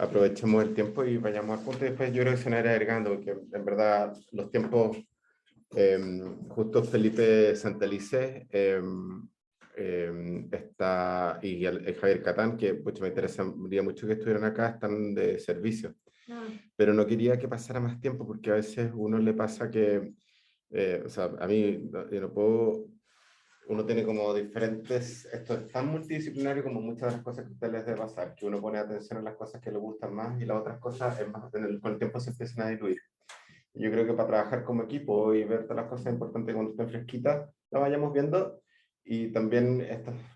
aprovechemos el tiempo y vayamos al punto. Y después yo creo que se van a ir agregando, porque en verdad los tiempos, justo Felipe Santelice está, y el Javier Catán, que pues, me interesaría mucho que estuvieran acá, están de servicio. Pero no quería que pasara más tiempo, porque a veces uno le pasa que, o sea, a mí yo no puedo, uno tiene como diferentes, esto es tan multidisciplinario como muchas de las cosas que a ustedes les debe pasar, que uno pone atención en las cosas que le gustan más y las otras cosas es más, con el tiempo se empiezan a diluir. Yo creo que para trabajar como equipo y ver todas las cosas importantes cuando estén fresquitas, las vayamos viendo. Y también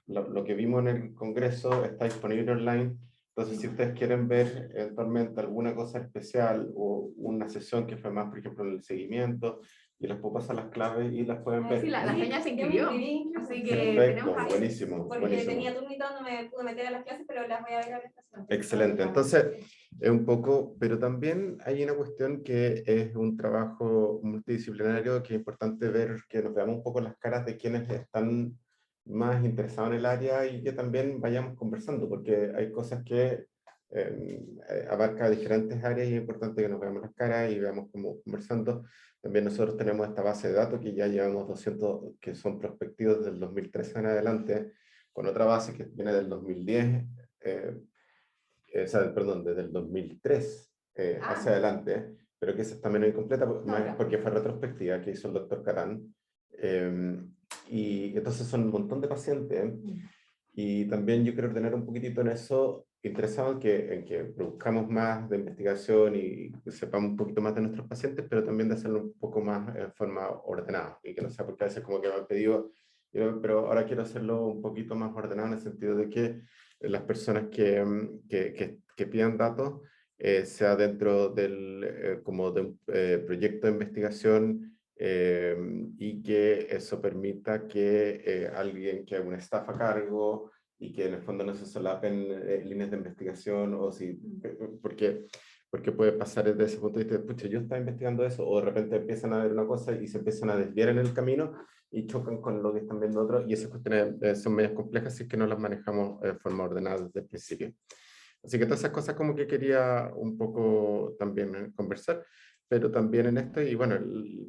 lo que vimos en el Congreso está disponible online. Entonces, si ustedes quieren ver eventualmente alguna cosa especial o una sesión que fue más, por ejemplo, en el seguimiento, y les puedo pasar las claves y las pueden ver. Sí, la Feña se inscribió, así que perfecto, tenemos buenísimo. Porque buenísimo. tenía turnito, no me pude meter a las clases, pero las voy a ver ahora esta semana. Excelente. Entonces, es un poco, pero también hay una cuestión que es un trabajo multidisciplinario que es importante ver, que nos veamos un poco las caras de quienes están más interesados en el área y que también vayamos conversando, porque hay cosas que abarca diferentes áreas y es importante que nos veamos las caras y veamos cómo conversando. También nosotros tenemos esta base de datos que ya llevamos 200, que son prospectivos del 2013 en adelante, con otra base que viene del 2010, o sea, perdón, desde el 2003 hacia adelante, pero que esa es también incompleta porque fue retrospectiva que hizo el doctor Carán. Y entonces son un montón de pacientes. Y también yo quiero ordenar un poquitito en eso, interesado en que produzcamos más de investigación y sepamos un poquito más de nuestros pacientes, pero también de hacerlo un poco más en forma ordenada. Y que no sea porque a veces como que me han pedido, pero ahora quiero hacerlo un poquito más ordenado en el sentido de que las personas que pidan datos sea dentro del, como de un proyecto de investigación y que eso permita que alguien que haga un staff a cargo y que en el fondo no se solapen líneas de investigación o si, porque puede pasar desde ese punto de vista, pucha, yo estaba investigando eso, o de repente empiezan a ver una cosa y se empiezan a desviar en el camino y chocan con lo que están viendo otros, y esas cuestiones son medias complejas si es que no las manejamos de forma ordenada desde el principio. Así que todas esas cosas como que quería un poco también conversar, pero también en esto, y bueno,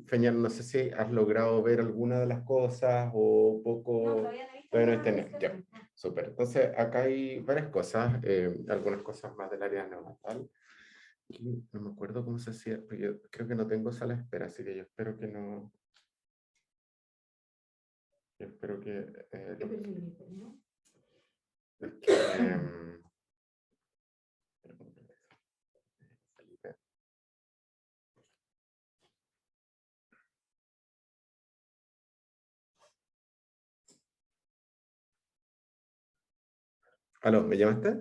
Feña, no sé si has logrado ver alguna de las cosas o poco... No, todavía no he visto. Todavía no está en ya, súper. Entonces, acá hay varias cosas, algunas cosas más del área neonatal. Y no me acuerdo cómo se hacía, porque yo creo que no tengo sala de espera, así que yo espero que no... Yo espero que... ¿Aló, me llamaste?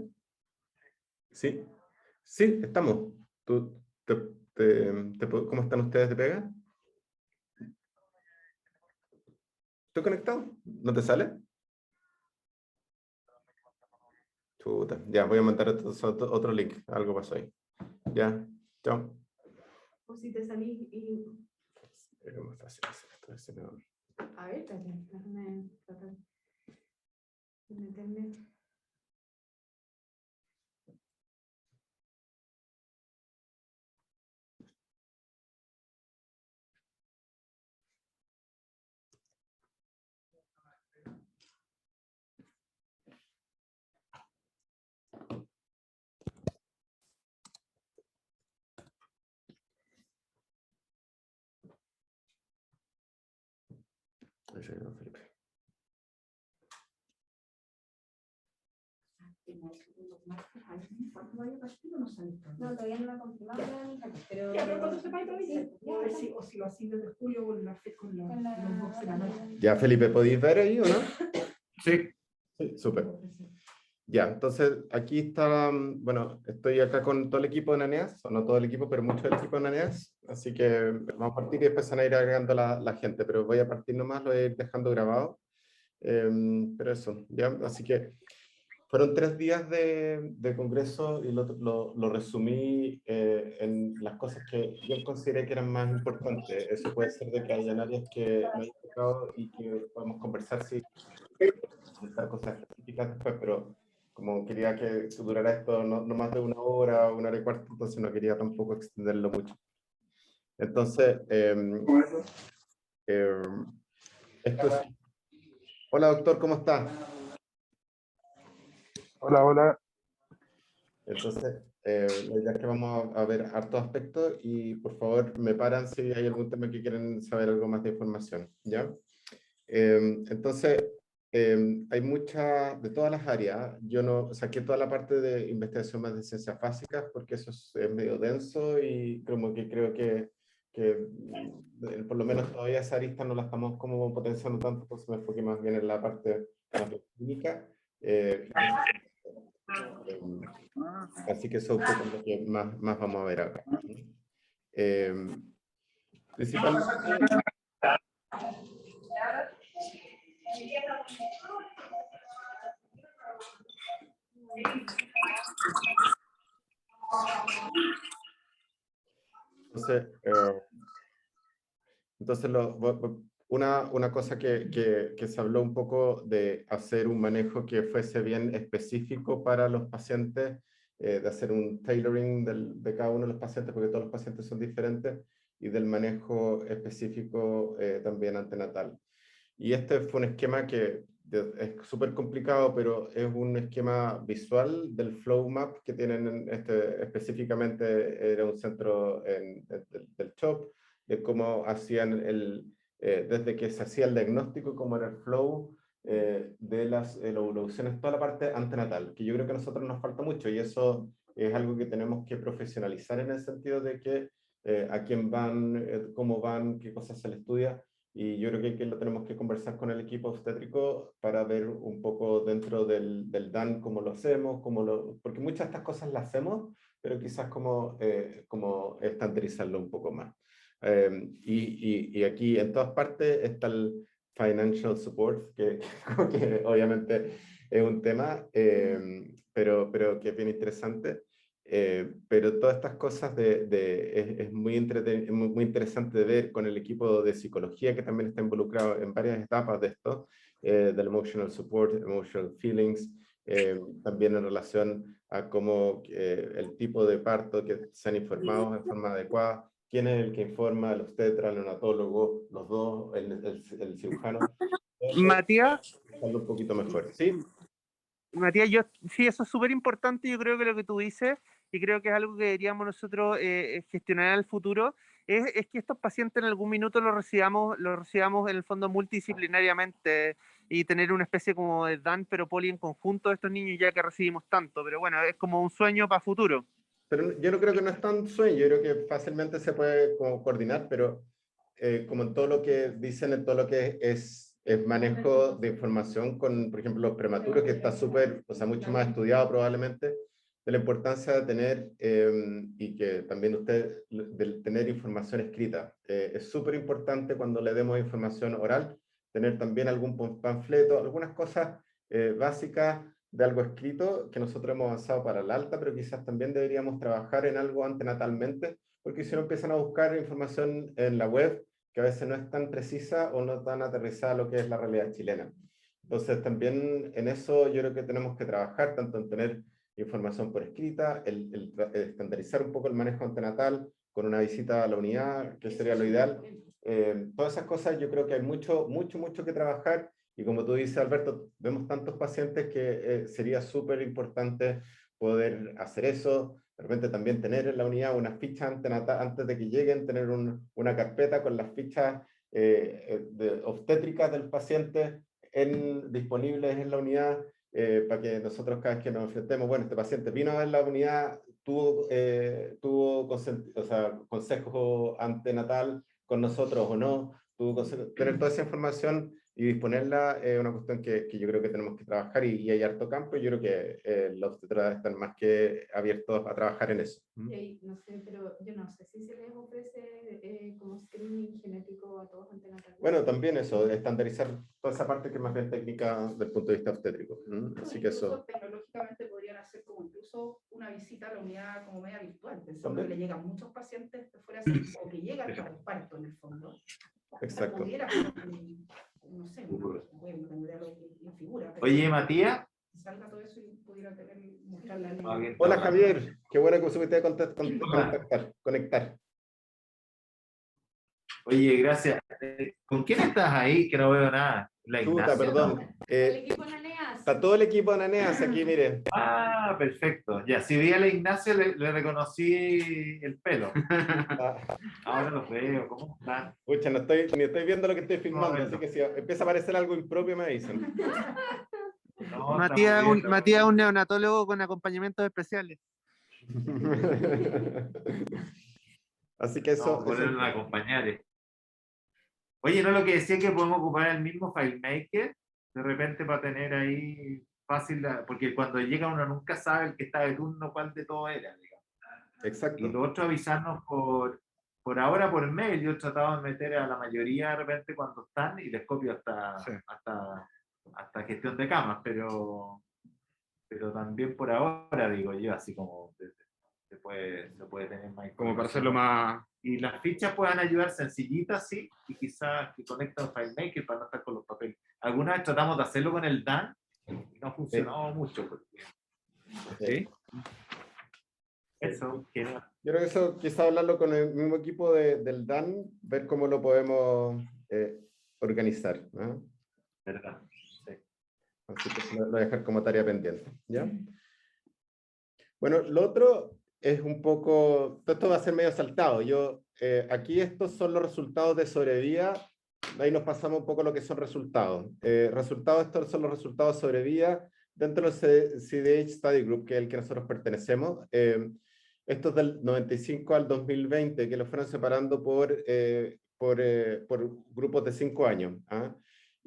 ¿Sí? Sí, estamos. ¿Tú, ¿Cómo están ustedes de pega? ¿Estoy conectado? ¿No te sale? Chuta. Ya, voy a mandar otro link. Algo pasó ahí. Ya, chao. O si te salís y... Es más fácil hacer esto de ese modo. A ver, déjame tratar de meterme. Ese es Felipe. No, todavía no me ha confirmado, pero... Ya, pero cuando sepáis, sí, o si lo hacéis desde julio con los box de la noche. Ya, Felipe, ¿podéis ver ahí o no? Sí. Sí, súper. Ya, entonces aquí está, bueno, estoy acá con todo el equipo de Naneas, o no todo el equipo, pero mucho del equipo de Naneas, así que vamos a partir y después van a ir agregando la gente, pero voy a partir nomás, lo voy a ir dejando grabado, pero eso, ya, así que fueron 3 días de congreso y lo resumí en las cosas que yo consideré que eran más importantes. Eso puede ser de que hayan áreas que no hayan tocado y que podamos conversar si cosas específicas después, pero como quería que durara esto no más de 1 hora y cuarto, entonces no quería tampoco extenderlo mucho. Entonces, esto es... Hola doctor, ¿cómo está? Hola, hola. Entonces, la idea es que vamos a ver hartos aspectos y por favor me paran si hay algún tema que quieren saber algo más de información, ¿ya? Entonces, hay muchas, de todas las áreas, yo no saqué toda la parte de investigación más de ciencias básicas porque eso es medio denso y como que creo que por lo menos todavía esa arista no la estamos como potenciando tanto, entonces me enfoqué más bien en la parte más clínica. Así que eso es un poco lo que más vamos a ver acá. Principalmente... Entonces, una cosa que se habló un poco de hacer un manejo que fuese bien específico para los pacientes, de hacer un tailoring de cada uno de los pacientes, porque todos los pacientes son diferentes, y del manejo específico también antenatal. Y este fue un esquema que es súper complicado, pero es un esquema visual del flow map que tienen, específicamente era un centro del CHOP, de cómo hacían desde que se hacía el diagnóstico, cómo era el flow de las evoluciones, toda la parte antenatal, que yo creo que a nosotros nos falta mucho, y eso es algo que tenemos que profesionalizar en el sentido de que a quién van, cómo van, qué cosas se les estudia. Y yo creo que lo tenemos que conversar con el equipo obstétrico para ver un poco dentro del DAN cómo lo hacemos, porque muchas de estas cosas las hacemos, pero quizás como estandarizarlo un poco más. Y aquí en todas partes está el financial support, que obviamente es un tema, pero que es bien interesante. Pero todas estas cosas es muy interesante de ver con el equipo de psicología que también está involucrado en varias etapas de esto, del emotional support, emotional feelings, también en relación a cómo el tipo de parto que sean informados en forma adecuada, quién es el que informa, el obstetra, el neonatólogo, los dos, el cirujano. Matías, Un poquito mejor, ¿sí? Matías, sí, eso es súper importante, yo creo que lo que tú dices, y creo que es algo que deberíamos nosotros gestionar en el futuro, es que estos pacientes en algún minuto los recibamos en el fondo multidisciplinariamente y tener una especie como de DAN pero poli en conjunto de estos niños ya que recibimos tanto, pero bueno, es como un sueño para futuro. Pero yo no creo que no es tan sueño, yo creo que fácilmente se puede como coordinar, pero como en todo lo que dicen, en todo lo que es manejo de información con, por ejemplo, los prematuros, que está súper, o sea, mucho más estudiado probablemente, de la importancia de tener, y que también usted, de tener información escrita. Es súper importante cuando le demos información oral, tener también algún panfleto, algunas cosas básicas de algo escrito, que nosotros hemos avanzado para el alta, pero quizás también deberíamos trabajar en algo antenatalmente, porque si no empiezan a buscar información en la web, que a veces no es tan precisa o no tan aterrizada a lo que es la realidad chilena. Entonces también en eso yo creo que tenemos que trabajar, tanto en tener información por escrita, el estandarizar un poco el manejo antenatal, con una visita a la unidad, que sería lo ideal. Todas esas cosas yo creo que hay mucho que trabajar. Y como tú dices, Alberto, vemos tantos pacientes que sería súper importante poder hacer eso. De repente también tener en la unidad una ficha antes de que lleguen, tener una carpeta con las fichas obstétricas del paciente disponibles en la unidad, para que nosotros cada vez que nos enfrentemos, bueno, este paciente vino a ver la unidad, tuvo consejo antenatal con nosotros o no, tener toda esa información y disponerla es una cuestión que yo creo que tenemos que trabajar y hay harto campo y yo creo que los obstetras están más que abiertos a trabajar en eso. No sé, pero yo no sé si se les ofrece como screening genético a todos antenatales. Bueno, también eso, estandarizar toda esa parte que es más bien técnica desde el punto de vista obstétrico. Así que eso. Tecnológicamente podrían hacer como incluso una visita a la unidad como media virtual, pensando que le llegan muchos pacientes de fuera o que llegan para el parto en el fondo. Exacto. Pudiera, no sé, no tengo idea lo que figura. Oye, Matías. Salga todo eso y pudiera la nena. Hola Javier, qué bueno que supiste conectar. Oye, gracias. ¿Con quién estás ahí? Que no veo nada. ¿La Chuta, Ignacia? perdón. El equipo Naneas. Está todo el equipo de Ananeas aquí, miren. Ah, perfecto. Ya, si vi a la Ignacia, le reconocí el pelo. Ahora los veo. ¿Cómo están? Pucha, ni estoy viendo lo que estoy filmando, No, así que si empieza a aparecer algo impropio me avisan. No, Matías, estamos bien, Matías es un neonatólogo con acompañamientos especiales. Así que eso... Vamos a ponerlo a acompañar. Oye, no, lo que decía que podemos ocupar el mismo FileMaker, de repente para tener ahí fácil, porque cuando llega uno nunca sabe el que está de turno cuál de todo era, digamos. Exacto. Y lo otro, avisarnos por ahora por mail. Yo he tratado de meter a la mayoría de repente cuando están y les copio hasta gestión de camas, pero también por ahora, digo yo, así como se puede tener más Como para información. hacerlo más... Y las fichas puedan ayudar sencillitas, sí, y quizás que conectan FileMaker para no estar con los papeles. Alguna vez tratamos de hacerlo con el DAN y no funcionó mucho. Porque... ¿Sí? Eso, que no. Yo creo que eso quizá hablarlo con el mismo equipo del DAN, ver cómo lo podemos organizar, ¿no? ¿Verdad? Sí. Así que lo voy a dejar como tarea pendiente, ¿ya? Bueno, lo otro es un poco, todo esto va a ser medio saltado. Aquí estos son los resultados de sobrevía, ahí nos pasamos un poco a lo que son resultados. Estos son los resultados de sobrevía dentro del CDH Study Group, que es el que nosotros pertenecemos. Estos del 95 al 2020, que lo fueron separando por grupos de 5 años. ¿Ah?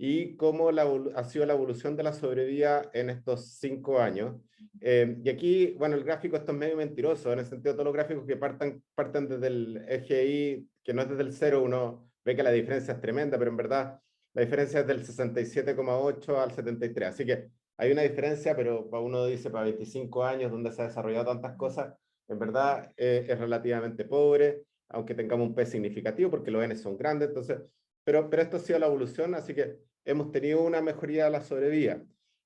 Y cómo ha sido la evolución de la sobrevía en estos 5 años. Y aquí, bueno, el gráfico esto es medio mentiroso, en el sentido de todos los gráficos que parten desde el eje Y, que no es desde el 0, uno ve que la diferencia es tremenda, pero en verdad la diferencia es del 67,8 al 73. Así que hay una diferencia, pero uno dice para 25 años, donde se ha desarrollado tantas cosas, en verdad es relativamente pobre, aunque tengamos un P significativo, porque los N son grandes, entonces, pero esto ha sido la evolución, así que hemos tenido una mejoría de la sobrevía.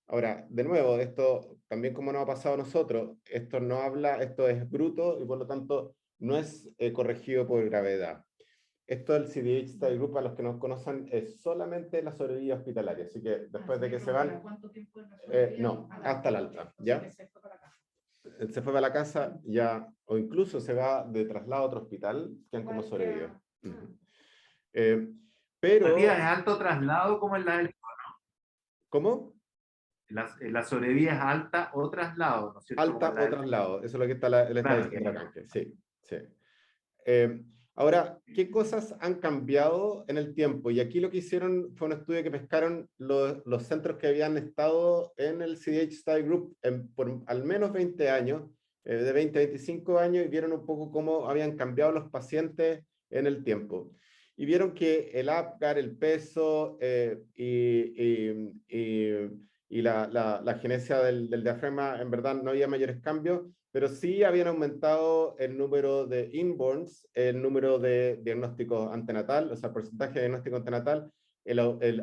Ahora, de nuevo, esto también como nos ha pasado a nosotros, esto es bruto y por lo tanto no es corregido por gravedad. Esto del CDH Study Group, a los que nos conocen, es solamente la sobrevía hospitalaria, así que después de que se van... ¿Cuánto tiempo es la sobrevía? No, hasta el alta, ¿ya? Se fue para la casa. Se fue para la casa ya, o incluso se va de traslado a otro hospital, quedan como sobrevivió. Pero... Matías, ¿es alto traslado como en la del... ¿Cómo? La sobrevía es alta o traslado, ¿no es cierto? Alta o traslado, eso es lo que está diciendo acá. Sí, sí. Ahora, ¿qué cosas han cambiado en el tiempo? Y aquí lo que hicieron fue un estudio que pescaron los centros que habían estado en el CDH Study Group por al menos 20 años, de 20 a 25 años, y vieron un poco cómo habían cambiado los pacientes en el tiempo. Y vieron que el APGAR, el peso y la genesia del diafragma, en verdad no había mayores cambios, pero sí habían aumentado el número de inborns, el número de diagnóstico antenatal, o sea, el porcentaje de diagnóstico antenatal,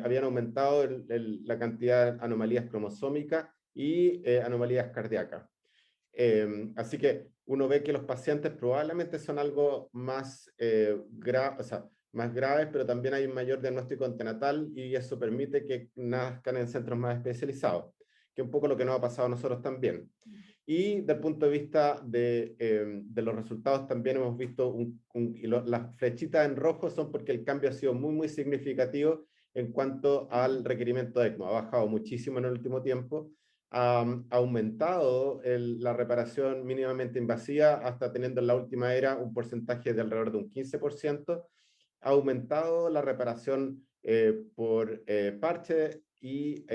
habían aumentado la cantidad de anomalías cromosómicas y anomalías cardíacas. Así que uno ve que los pacientes probablemente son algo más más graves, pero también hay un mayor diagnóstico antenatal y eso permite que nazcan en centros más especializados, que es un poco lo que nos ha pasado a nosotros también. Y desde el punto de vista de los resultados también hemos visto, las flechitas en rojo son porque el cambio ha sido muy, muy significativo en cuanto al requerimiento de ECMO. Ha bajado muchísimo en el último tiempo, ha aumentado la reparación mínimamente invasiva hasta teniendo en la última era un porcentaje de alrededor de un 15%, ha aumentado la reparación por parche y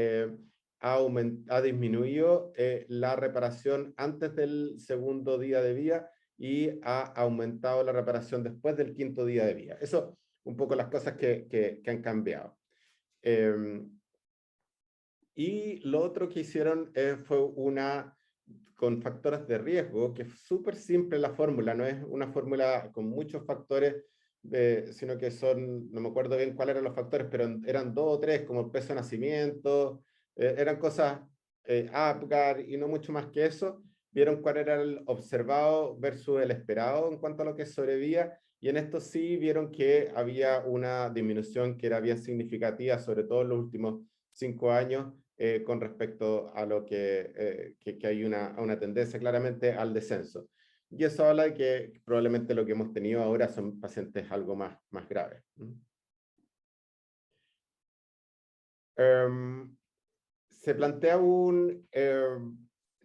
ha disminuido la reparación antes del segundo día de vida y ha aumentado la reparación después del quinto día de vida. Eso un poco las cosas que han cambiado. Y lo otro que hicieron fue con factores de riesgo, que es súper simple la fórmula, no es una fórmula con muchos factores, sino que no me acuerdo bien cuáles eran los factores, pero eran 2 o 3, como el peso de nacimiento, eran cosas APGAR y no mucho más que eso. vieron cuál era el observado versus el esperado en cuanto a lo que sobrevivía, y en esto sí vieron que había una disminución que era bien significativa, sobre todo en los últimos 5 años, con respecto a lo que hay una tendencia claramente al descenso. Y eso habla de que probablemente lo que hemos tenido ahora son pacientes algo más graves. Se plantea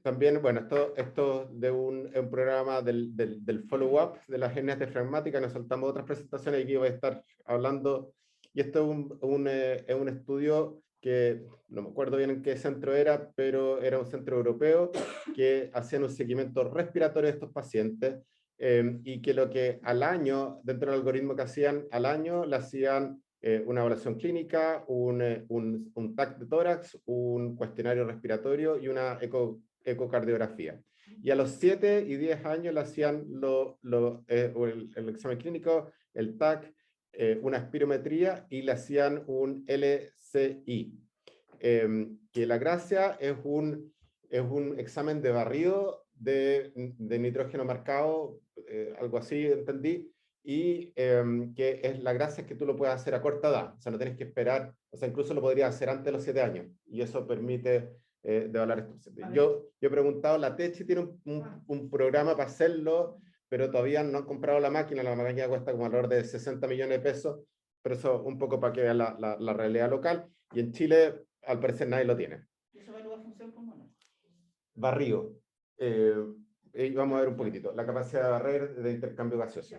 también, bueno, esto de un programa del follow-up de las hernias diafragmáticas. Nos saltamos otras presentaciones y aquí voy a estar hablando, y esto es un estudio que no me acuerdo bien en qué centro era, pero era un centro europeo que hacían un seguimiento respiratorio de estos pacientes, y que lo que al año, dentro del algoritmo que hacían al año, le hacían una evaluación clínica, un TAC de tórax, un cuestionario respiratorio y una ecocardiografía. Y a los 7 y 10 años le hacían el examen clínico, el TAC, una espirometría, y le hacían un LCI. Que la gracia es un examen de barrido de nitrógeno marcado, algo así entendí, y que es la gracia es que tú lo puedes hacer a corta edad, o sea, no tienes que esperar, o sea, incluso lo podrías hacer antes de los 7 años, y eso permite devaluar estos. Yo he preguntado, la TECHI tiene un programa para hacerlo, pero todavía no han comprado la máquina cuesta como alrededor de 60 millones de pesos, pero eso un poco para que vean la realidad local, y en Chile al parecer nadie lo tiene. ¿Y eso evalúa función pulmonar? Barrido. Y vamos a ver un poquitito. La capacidad de barrer de intercambio gaseoso.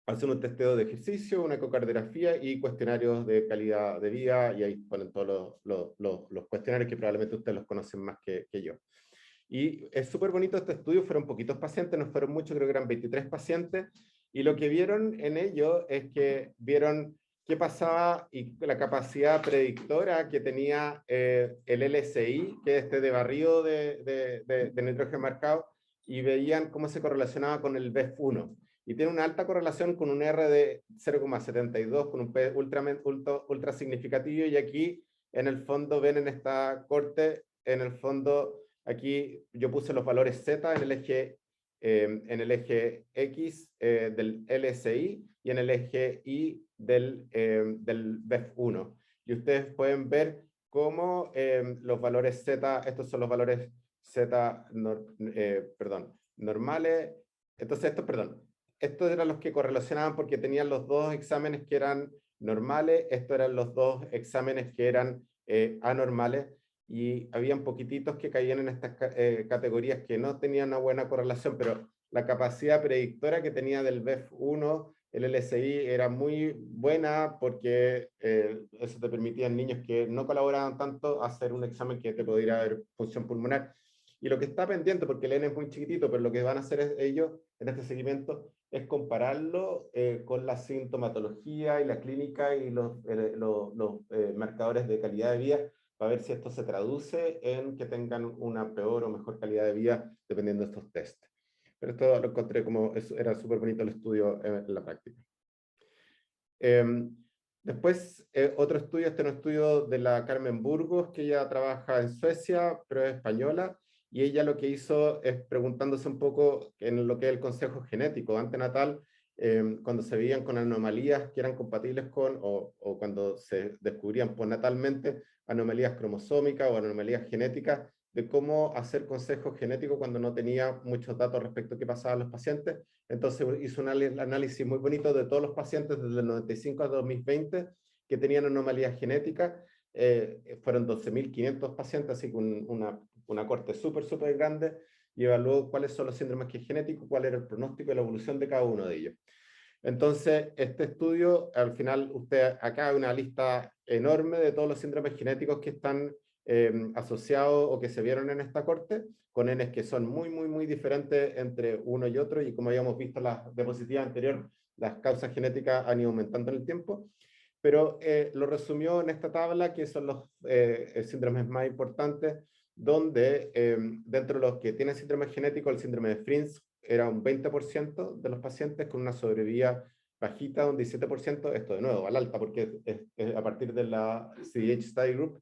Hacen un testeo de ejercicio, una ecocardiografía y cuestionarios de calidad de vida, y ahí ponen todos los cuestionarios que probablemente ustedes los conocen más que yo. Y es súper bonito este estudio. Fueron poquitos pacientes, no fueron muchos, creo que eran 23 pacientes, y lo que vieron en ello es que vieron qué pasaba y la capacidad predictora que tenía el LSI, que es este de barrido de nitrógeno marcado, y veían cómo se correlacionaba con el BEF1. Y tiene una alta correlación con un R de 0,72, con un P ultra significativo, y aquí en el fondo ven en esta corte, en el fondo aquí yo puse los valores Z en el eje X del LSI y en el eje Y del BEF1. Y ustedes pueden ver cómo los valores Z, estos son los valores Z, normales. Entonces, estos eran los que correlacionaban porque tenían los dos exámenes que eran normales, estos eran los dos exámenes que eran anormales, y habían poquititos que caían en estas categorías que no tenían una buena correlación, pero la capacidad predictora que tenía del BEF1, el LSI, era muy buena, porque eso te permitía en niños que no colaboraban tanto hacer un examen que te pudiera ver función pulmonar. Y lo que está pendiente, porque el N es muy chiquitito, pero lo que van a hacer ellos en este seguimiento es compararlo con la sintomatología y la clínica y los marcadores de calidad de vida, para ver si esto se traduce en que tengan una peor o mejor calidad de vida dependiendo de estos test. Pero esto lo encontré como, era súper bonito el estudio en la práctica. Después, otro estudio, este es un estudio de la Carmen Burgos, que ella trabaja en Suecia, pero es española, y ella lo que hizo es preguntándose un poco en lo que es el consejo genético antenatal, cuando se veían con anomalías que eran compatibles con, o cuando se descubrían postnatalmente anomalías cromosómicas o anomalías genéticas, de cómo hacer consejo genético cuando no tenía muchos datos respecto a qué pasaba en los pacientes. Entonces hizo un análisis muy bonito de todos los pacientes desde el 95 a 2020 que tenían anomalías genéticas. Fueron 12.500 pacientes, así con una corte súper grande, y evaluó cuáles son los síndromes genéticos, cuál era el pronóstico y la evolución de cada uno de ellos. Entonces, este estudio, al final, usted acá hay una lista enorme de todos los síndromes genéticos que están asociados o que se vieron en esta corte, con Ns que son muy diferentes entre uno y otro, y como habíamos visto en la diapositiva anterior, las causas genéticas han ido aumentando en el tiempo, pero lo resumió en esta tabla, que son los síndromes más importantes, donde dentro de los que tienen síndrome genético, el síndrome de Fryns era un 20% de los pacientes con una sobrevida bajita, un 17%, esto de nuevo, al alta, porque es a partir de la CDH Study Group.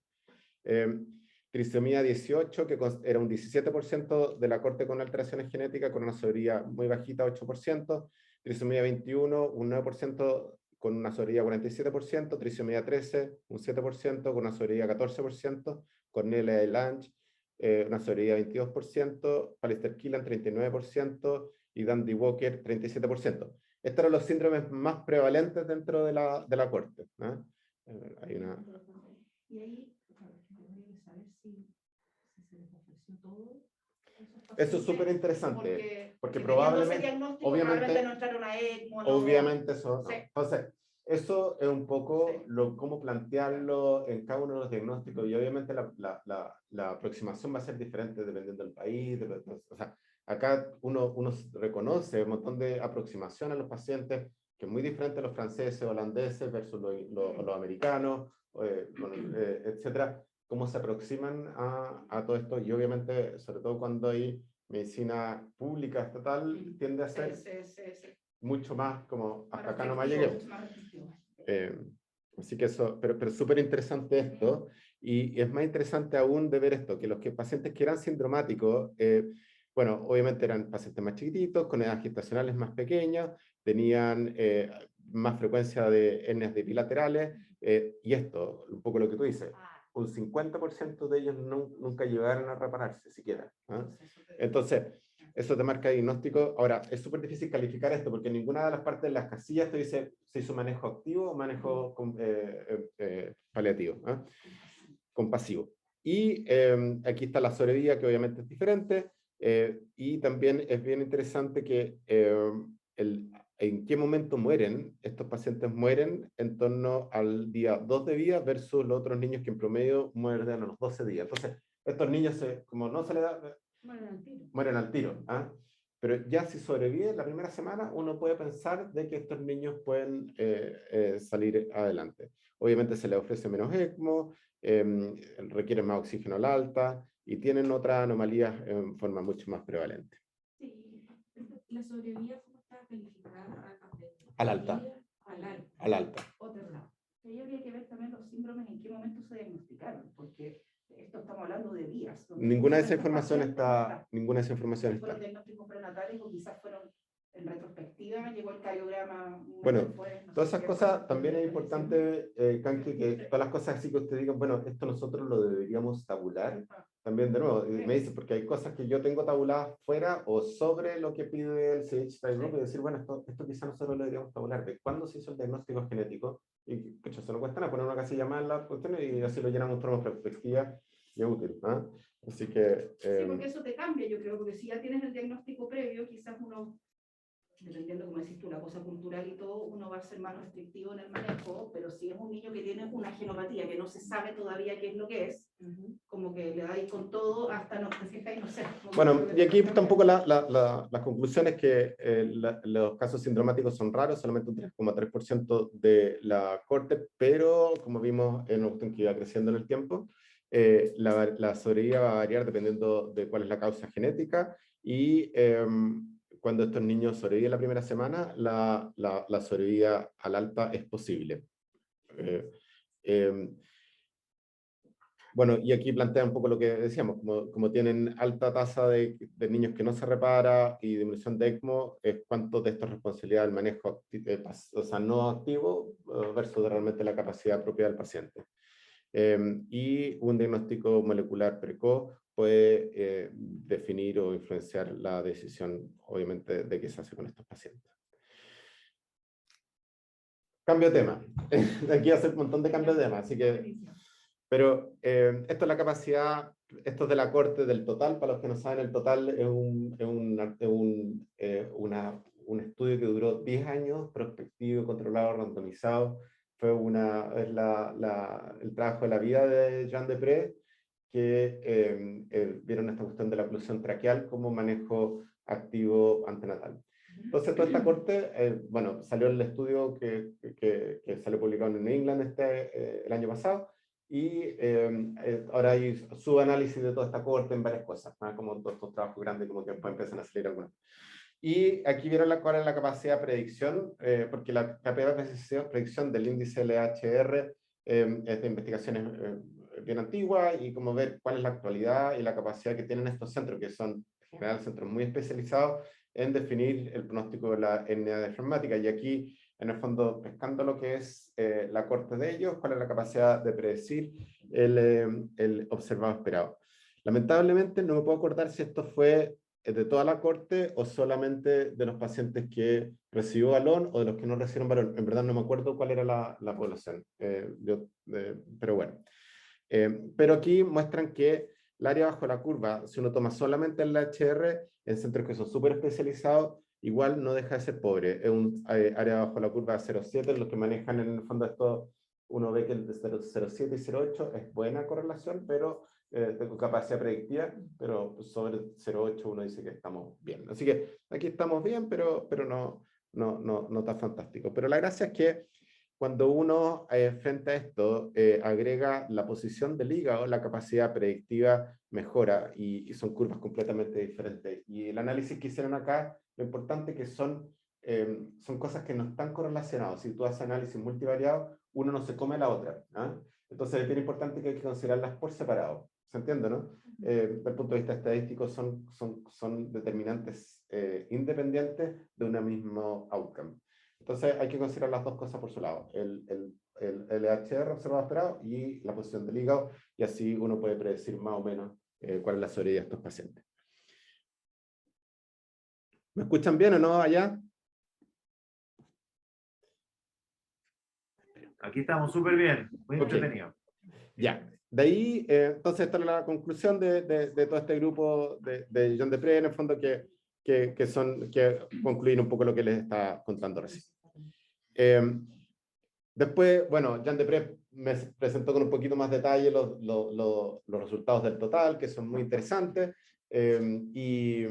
trisomía 18, que era un 17% de la corte con alteraciones genéticas, con una sobrevida muy bajita, 8%, trisomía 21, un 9% con una sobrevida 47%, trisomía 13, un 7%, con una sobrevida 14%, Cornelia y Lange, una sobrevida 22%, Pallister Killian 39% y Dandy Walker 37%. Estos eran los síndromes más prevalentes dentro de la corte. Hay una... Y ahí, tendría que saber si se les ofreció todo. Eso es súper interesante, porque probablemente, obviamente, no entraron a ECMO, obviamente eso, sí. Entonces, eso es un poco Sí. cómo plantearlo en cada uno de los diagnósticos, y obviamente la aproximación va a ser diferente dependiendo del país, o sea, acá uno reconoce un montón de aproximación a los pacientes, que es muy diferente a los franceses, holandeses versus los americanos, etcétera, cómo se aproximan a todo esto, y obviamente, sobre todo cuando hay medicina pública estatal, tiende a ser mucho más como hasta acá nomás lleguemos. Así que eso, pero súper interesante esto, y es más interesante aún de ver esto, que los pacientes que eran sindromáticos, bueno, obviamente eran pacientes más chiquititos, con edades gestacionales más pequeñas, tenían más frecuencia de hernias de bilaterales, y esto, un poco lo que tú dices, un 50% de ellos nunca llegaron a repararse siquiera. Entonces, eso te marca diagnóstico. Ahora, es súper difícil calificar esto porque ninguna de las partes de las casillas te dice si hizo manejo activo o manejo paliativo, compasivo. Y aquí está la sobrevida, que obviamente es diferente, y también es bien interesante que en qué momento mueren. Estos pacientes mueren en torno al día 2 de vida versus los otros niños que en promedio mueren a los 12 días. Entonces, estos niños, como no se les da... mueren al tiro. Pero ya si sobreviven la primera semana, uno puede pensar de que estos niños pueden salir adelante. Obviamente se les ofrece menos ECMO, requieren más oxígeno al alta y tienen otras anomalías en forma mucho más prevalente. Sí. ¿La sobrevida cómo está calificada? Al alta. Al alta. Otro lado. Y habría que ver también los síndromes en qué momento se diagnosticaron, porque esto estamos hablando de días. Ninguna de esa información está. Ninguna de esa información está. Fueron diagnósticos prenatales o quizás fueron en retrospectiva, llegó el cardiograma. Bueno, después, no todas sé esas qué cosas fue, también es importante, Kanki, que todas las cosas así que usted diga, bueno, esto nosotros lo deberíamos tabular. También, de nuevo, me dice, porque hay cosas que yo tengo tabuladas fuera o sobre lo que pide el CH Group, y decir, bueno, esto quizás nosotros lo deberíamos tabular. ¿De cuándo se hizo el diagnóstico genético? Y que se nos cuesta nada poner una casilla más en la cuestión y así lo llenamos de forma perspectiva y útil. Así que... Sí, porque eso te cambia, yo creo, porque si ya tienes el diagnóstico previo, quizás uno, dependiendo, como decís tú, la cosa cultural y todo, uno va a ser más restrictivo en el manejo, pero si es un niño que tiene una genopatía que no se sabe todavía qué es lo que es, como que le dais con todo hasta no te fijáis, no sé. Bueno, y aquí tampoco la conclusión es que los casos sindromáticos son raros, solamente un 3,3% de la corte, pero como vimos en un que iba creciendo en el tiempo, la sobrevida va a variar dependiendo de cuál es la causa genética, y cuando estos niños sobreviven la primera semana, la sobrevida al alta es posible. Bueno, y aquí plantea un poco lo que decíamos, como tienen alta tasa de niños que no se repara y disminución de ECMO, es cuánto de esto es responsabilidad del manejo o sea, no activo versus realmente la capacidad propia del paciente. Y un diagnóstico molecular precoz puede definir o influenciar la decisión, obviamente, de qué se hace con estos pacientes. Cambio de tema. Aquí hace un montón de cambios de tema, así que... Pero esto es la capacidad, esto es de la corte del total. Para los que no saben, el total es un estudio que duró 10 años, prospectivo, controlado, randomizado. Fue el trabajo de la vida de Jean Depré, que vieron esta cuestión de la oclusión traqueal como manejo activo antenatal. Entonces, toda esta corte, bueno, salió el estudio que salió publicado en New England el año pasado, y ahora hay subanálisis de toda esta corte en varias cosas, como todos estos trabajos grandes, como que después empiezan a salir algunos. Y aquí vieron cuál es la capacidad de predicción, porque la capacidad de predicción del índice LHR es de investigaciones bien antigua y como ver cuál es la actualidad y la capacidad que tienen estos centros, que son en general centros muy especializados en definir el pronóstico de la hernia diafragmática. Y aquí, en el fondo, pescando lo que es la corte de ellos, cuál es la capacidad de predecir el observado esperado. Lamentablemente no me puedo acordar si esto fue de toda la corte o solamente de los pacientes que recibió balón o de los que no recibieron balón. En verdad no me acuerdo cuál era la población, pero bueno. Pero aquí muestran que el área bajo la curva, si uno toma solamente el HR, en centros que son súper especializados, igual no deja de ser pobre. Es un área bajo la curva 0,7, los que manejan en el fondo esto, uno ve que el de 0,7 y 0,8 es buena correlación, pero tengo capacidad predictiva, pero sobre 0,8 uno dice que estamos bien. Así que aquí estamos bien, pero no está fantástico. Pero la gracia es que cuando uno frente a esto agrega la posición del hígado, la capacidad predictiva mejora y son curvas completamente diferentes. Y el análisis que hicieron acá, lo importante es que son cosas que no están correlacionadas. Si tú haces análisis multivariado, uno no se come la otra. ¿Ah? Entonces es bien importante que hay que considerarlas por separado. ¿Se entiende, no? Desde el punto de vista estadístico son determinantes independientes de un mismo outcome. Entonces hay que considerar las dos cosas por su lado, el LHR observado esperado y la posición del hígado, y así uno puede predecir más o menos cuál es la sobrevida de estos pacientes. ¿Me escuchan bien o no allá? Aquí estamos súper bien, muy entretenido. Ya, de ahí, entonces esta es la conclusión de todo este grupo de Jean Deprez, en el fondo, que concluyen un poco lo que les estaba contando recién. Después, bueno, Jean Deprez me presentó con un poquito más detalle los resultados del total, que son muy interesantes, y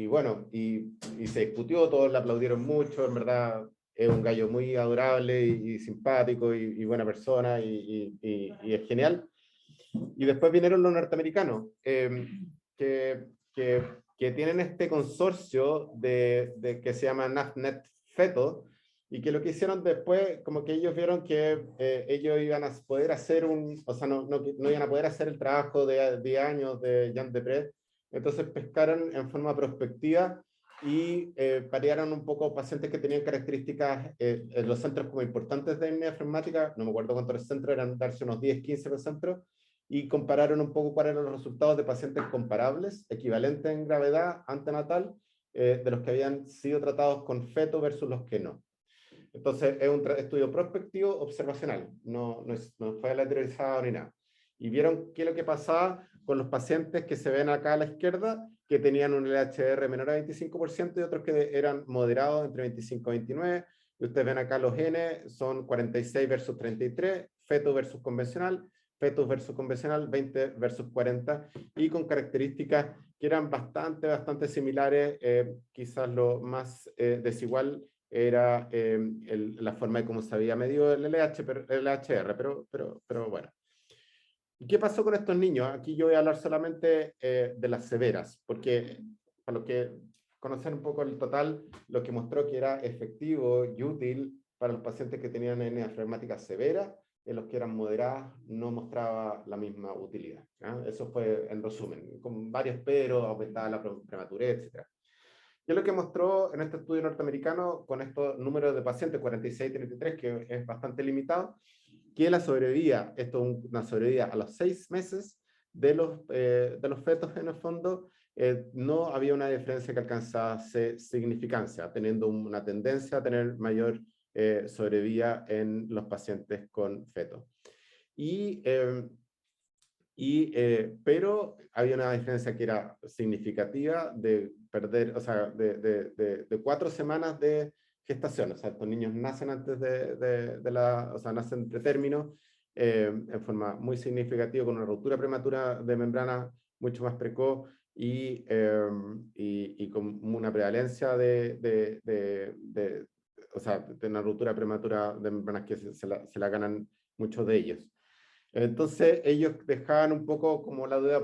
bueno, y se discutió, todos le aplaudieron mucho, en verdad es un gallo muy adorable y simpático y buena persona y es genial. Y después vinieron los norteamericanos, que tienen este consorcio que se llama NAFNet Feto, y que lo que hicieron después, como que ellos vieron que ellos iban a poder hacer o sea, no iban a poder hacer el trabajo de 10 años de Jean Deprez, entonces pescaron en forma prospectiva y parearon un poco pacientes que tenían características en los centros como importantes de hernia diafragmática, no me acuerdo cuántos centros eran, darse unos 10, 15 centros, y compararon un poco cuáles eran los resultados de pacientes comparables, equivalentes en gravedad antenatal, de los que habían sido tratados con feto versus los que no. Entonces, es un estudio prospectivo observacional, no fue lateralizado ni nada. Y vieron qué es lo que pasaba con los pacientes que se ven acá a la izquierda, que tenían un LHR menor a 25% y otros que eran moderados entre 25 y 29. Y ustedes ven acá los N, son 46 versus 33, feto versus convencional, fetos versus convencional, 20 versus 40, y con características que eran bastante similares, quizás lo más desigual era la forma de cómo se había medido el LHR, pero bueno. ¿Qué pasó con estos niños? Aquí yo voy a hablar solamente de las severas, porque para los que conocen un poco el total, lo que mostró que era efectivo y útil para los pacientes que tenían hernia diafragmática severa, en los que eran moderadas no mostraba la misma utilidad. ¿Ya? Eso fue en resumen, con varios pero, aumentaba la prematurez, etc. ¿Qué es lo que mostró en este estudio norteamericano con estos números de pacientes, 46 y 33, que es bastante limitado? Que la sobrevida, esto es una sobrevida a los 6 meses de los fetos en el fondo, no había una diferencia que alcanzase significancia, teniendo una tendencia a tener mayor sobrevida en los pacientes con fetos. Pero había una diferencia que era significativa de perder, o sea, de 4 semanas de gestación. O sea, estos niños nacen antes o sea, nacen pretérmino, en forma muy significativa, con una ruptura prematura de membrana mucho más precoz y con una prevalencia o sea, de una ruptura prematura de membranas que se la ganan muchos de ellos. Entonces ellos dejaban un poco como la duda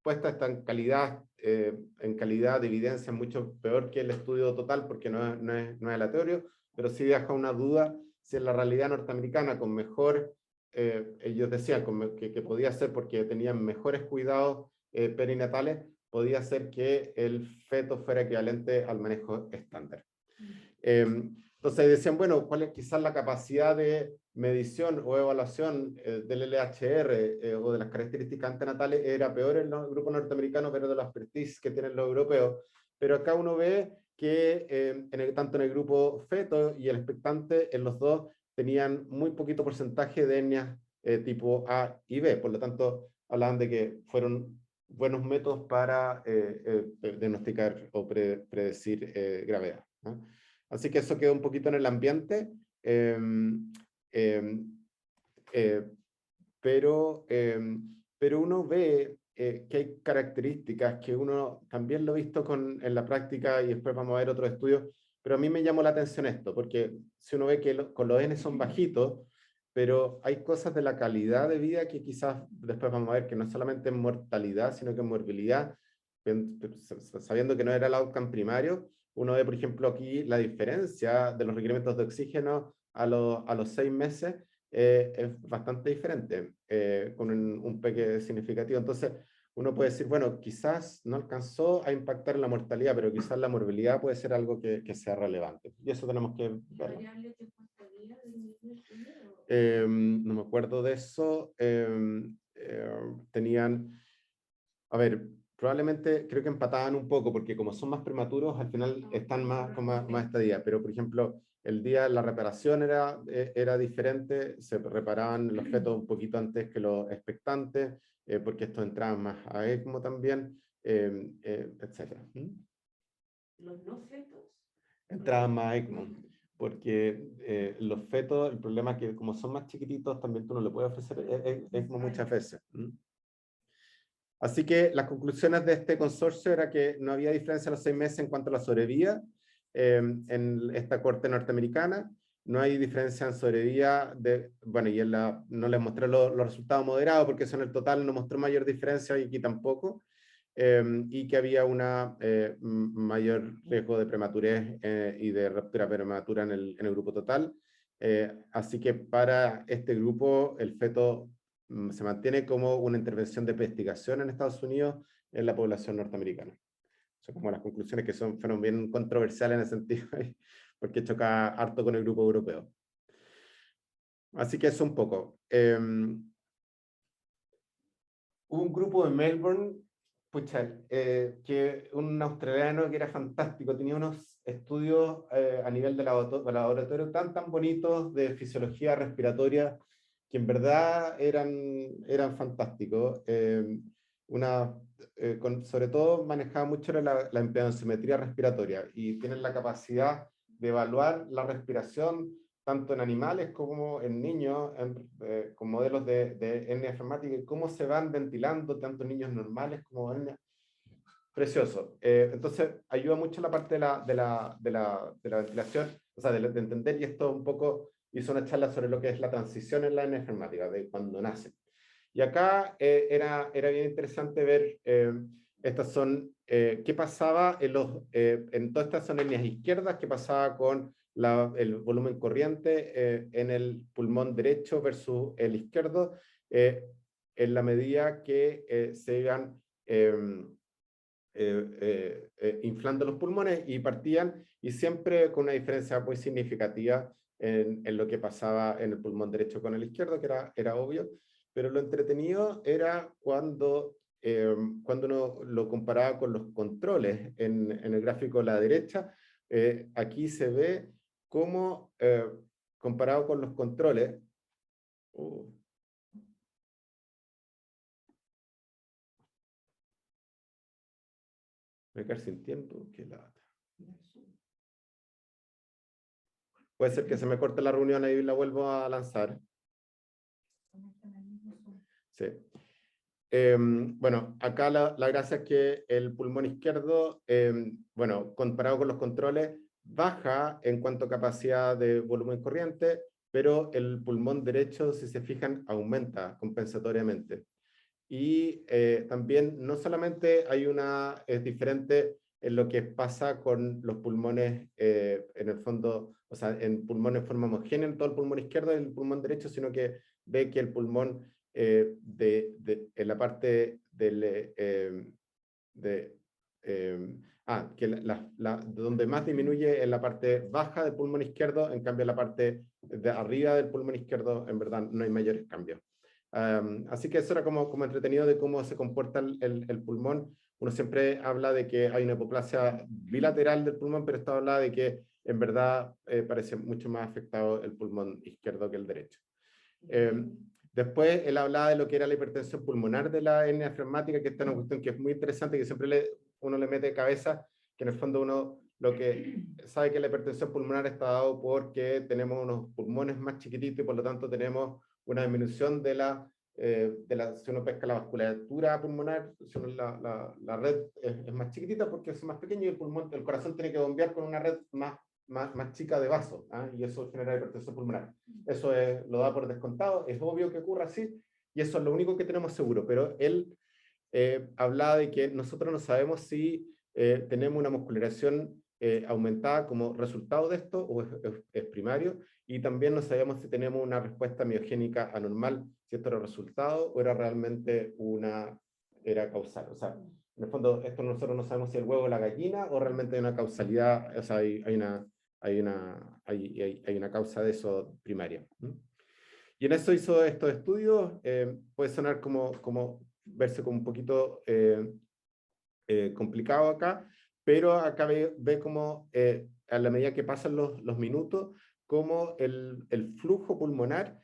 puesta, está en calidad de evidencia mucho peor que el estudio total, porque no es aleatorio, pero sí deja una duda si en la realidad norteamericana con mejor ellos decían que podía ser porque tenían mejores cuidados perinatales, podía ser que el feto fuera equivalente al manejo estándar. Entonces decían, bueno, ¿cuál es quizás la capacidad de medición o evaluación del LHR o de las características antenatales? Era peor en los grupos norteamericanos, pero de la expertise que tienen los europeos. Pero acá uno ve que tanto en el grupo feto y el expectante, en los dos tenían muy poquito porcentaje de etnias tipo A y B. Por lo tanto, hablaban de que fueron buenos métodos para diagnosticar o predecir gravedad, ¿no? Así que eso quedó un poquito en el ambiente, pero uno ve que hay características que uno también lo ha visto en la práctica y después vamos a ver otros estudios, pero a mí me llamó la atención esto, porque si uno ve que con los N son bajitos, pero hay cosas de la calidad de vida que quizás después vamos a ver que no solamente en mortalidad, sino que en morbilidad, sabiendo que no era el outcome primario, uno ve, por ejemplo, aquí la diferencia de los requerimientos de oxígeno a los 6 meses es bastante diferente, con un peque significativo. Entonces, uno puede decir, bueno, quizás no alcanzó a impactar en la mortalidad, pero quizás la morbilidad puede ser algo que sea relevante. Y eso tenemos que verlo. No me acuerdo de eso. Tenían, a ver, probablemente creo que empataban un poco, porque como son más prematuros, al final están con más estadía. Pero, por ejemplo, el día de la reparación era diferente, se reparaban los fetos un poquito antes que los expectantes, porque estos entraban más a ECMO también, etc. ¿Los no fetos? Entraban más a ECMO, porque los fetos, el problema es que como son más chiquititos, también tú no le puedes ofrecer ECMO muchas veces. Así que las conclusiones de este consorcio era que no había diferencia a los 6 meses en cuanto a la sobrevida en esta corte norteamericana. No hay diferencia en sobrevida, bueno, y no les mostré los resultados moderados porque eso en el total no mostró mayor diferencia y aquí tampoco. Y que había una mayor riesgo de prematurez y de ruptura prematura en el grupo total. Así que para este grupo el feto se mantiene como una intervención de investigación en Estados Unidos en la población norteamericana. Son como las conclusiones que fueron bien controversiales en ese sentido, porque choca harto con el grupo europeo. Así que eso un poco. Hubo un grupo de Melbourne, que un australiano que era fantástico, tenía unos estudios a nivel de laboratorio tan bonitos de fisiología respiratoria, que en verdad eran fantásticos. Sobre todo manejaba mucho la impedanciometría respiratoria y tienen la capacidad de evaluar la respiración tanto en animales como en niños, con modelos de hernia asmática, y cómo se van ventilando tanto niños normales como hernia. Precioso. Entonces, ayuda mucho la parte de la ventilación, o sea, de entender, y esto un poco hizo una charla sobre lo que es la transición en la hernia asmática, de cuando nace. Y acá era bien interesante ver, estas son, qué pasaba en todas estas son hernias izquierdas, qué pasaba con el volumen corriente en el pulmón derecho versus el izquierdo, en la medida que se iban inflando los pulmones y partían, y siempre con una diferencia muy significativa en lo que pasaba en el pulmón derecho con el izquierdo, que era obvio. Pero lo entretenido era cuando uno lo comparaba con los controles en el gráfico a la derecha. Aquí se ve cómo, comparado con los controles, me quedar sin tiempo, qué lata. Puede ser que se me corte la reunión y la vuelvo a lanzar. Sí. Bueno, acá la gracia es que el pulmón izquierdo, bueno, comparado con los controles, baja en cuanto a capacidad de volumen corriente, pero el pulmón derecho, si se fijan, aumenta compensatoriamente. Y también no solamente hay una diferente en lo que pasa con los pulmones, en el fondo, o sea, en pulmones en forma homogénea en todo el pulmón izquierdo y el pulmón derecho, sino que ve que el pulmón en la parte del, que donde más disminuye en la parte baja del pulmón izquierdo, en cambio en la parte de arriba del pulmón izquierdo, en verdad, no hay mayores cambios. Así que eso era como entretenido de cómo se comporta el pulmón. Uno siempre habla de que hay una hipoplasia bilateral del pulmón, pero esto habla de que en verdad parece mucho más afectado el pulmón izquierdo que el derecho. Después él hablaba de lo que era la hipertensión pulmonar de la hernia fleumática, que esta es una cuestión que es muy interesante, que siempre uno le mete de cabeza, que en el fondo uno lo que sabe que la hipertensión pulmonar está dado porque tenemos unos pulmones más chiquititos y por lo tanto tenemos una disminución si uno pesca la vasculatura pulmonar, si uno la red es más chiquitita porque es más pequeño y el corazón tiene que bombear con una red más chica de vaso, y eso genera hipertensión pulmonar. Eso lo da por descontado, es obvio que ocurra así, y eso es lo único que tenemos seguro, pero él hablaba de que nosotros no sabemos si tenemos una muscularización aumentada como resultado de esto, o es primario, y también no sabemos si tenemos una respuesta miogénica anormal, si esto era resultado o era realmente era causal. O sea, en el fondo, esto nosotros no sabemos si el huevo o la gallina, o realmente hay una causalidad, o sea, hay una causa de eso primaria. Y en eso hizo estos estudios. Puede sonar como verse como un poquito complicado acá, pero acá ve como a la medida que pasan los minutos, como el flujo pulmonar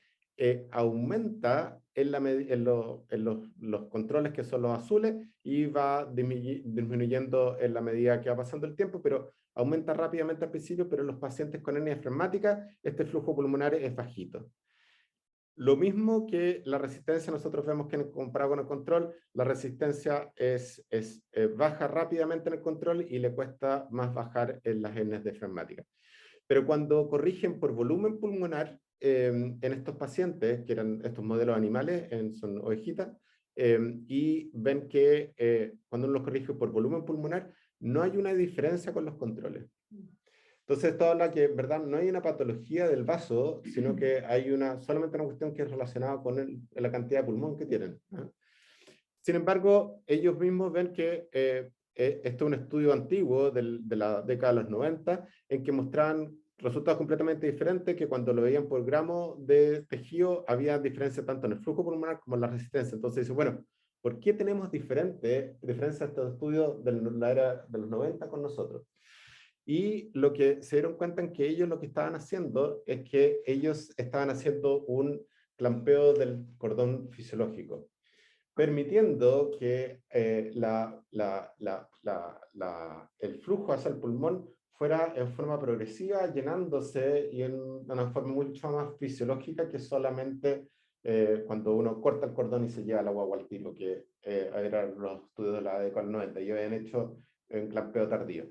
aumenta en los controles que son los azules y va disminuyendo en la medida que va pasando el tiempo, pero aumenta rápidamente al principio, pero en los pacientes con hernia fleumática este flujo pulmonar es bajito. Lo mismo que la resistencia, nosotros vemos que comparado con el control, la resistencia baja rápidamente en el control y le cuesta más bajar en las hernias fleumáticas. Pero cuando corrigen por volumen pulmonar en estos pacientes, que eran estos modelos animales, son ovejitas, y ven que cuando uno los corrige por volumen pulmonar, no hay una diferencia con los controles. Entonces, esto habla que, en verdad, no hay una patología del vaso, sino que hay solamente una cuestión que es relacionada con la cantidad de pulmón que tienen. Sin embargo, ellos mismos ven que este es un estudio antiguo de la década de los 90, en que mostraban resultados completamente diferentes, que cuando lo veían por gramo de tejido, había diferencia tanto en el flujo pulmonar como en la resistencia. Entonces dice, bueno, ¿por qué tenemos diferencia estos estudios de la era de los 90 con nosotros? Y lo que se dieron cuenta en que ellos lo que estaban haciendo es que ellos estaban haciendo un clampeo del cordón fisiológico, permitiendo que el flujo hacia el pulmón fuera en forma progresiva, llenándose y en una forma mucho más fisiológica que solamente cuando uno corta el cordón y se lleva el agua al tiro, que eran los estudios de la década del 90, y habían hecho un clampeo tardío.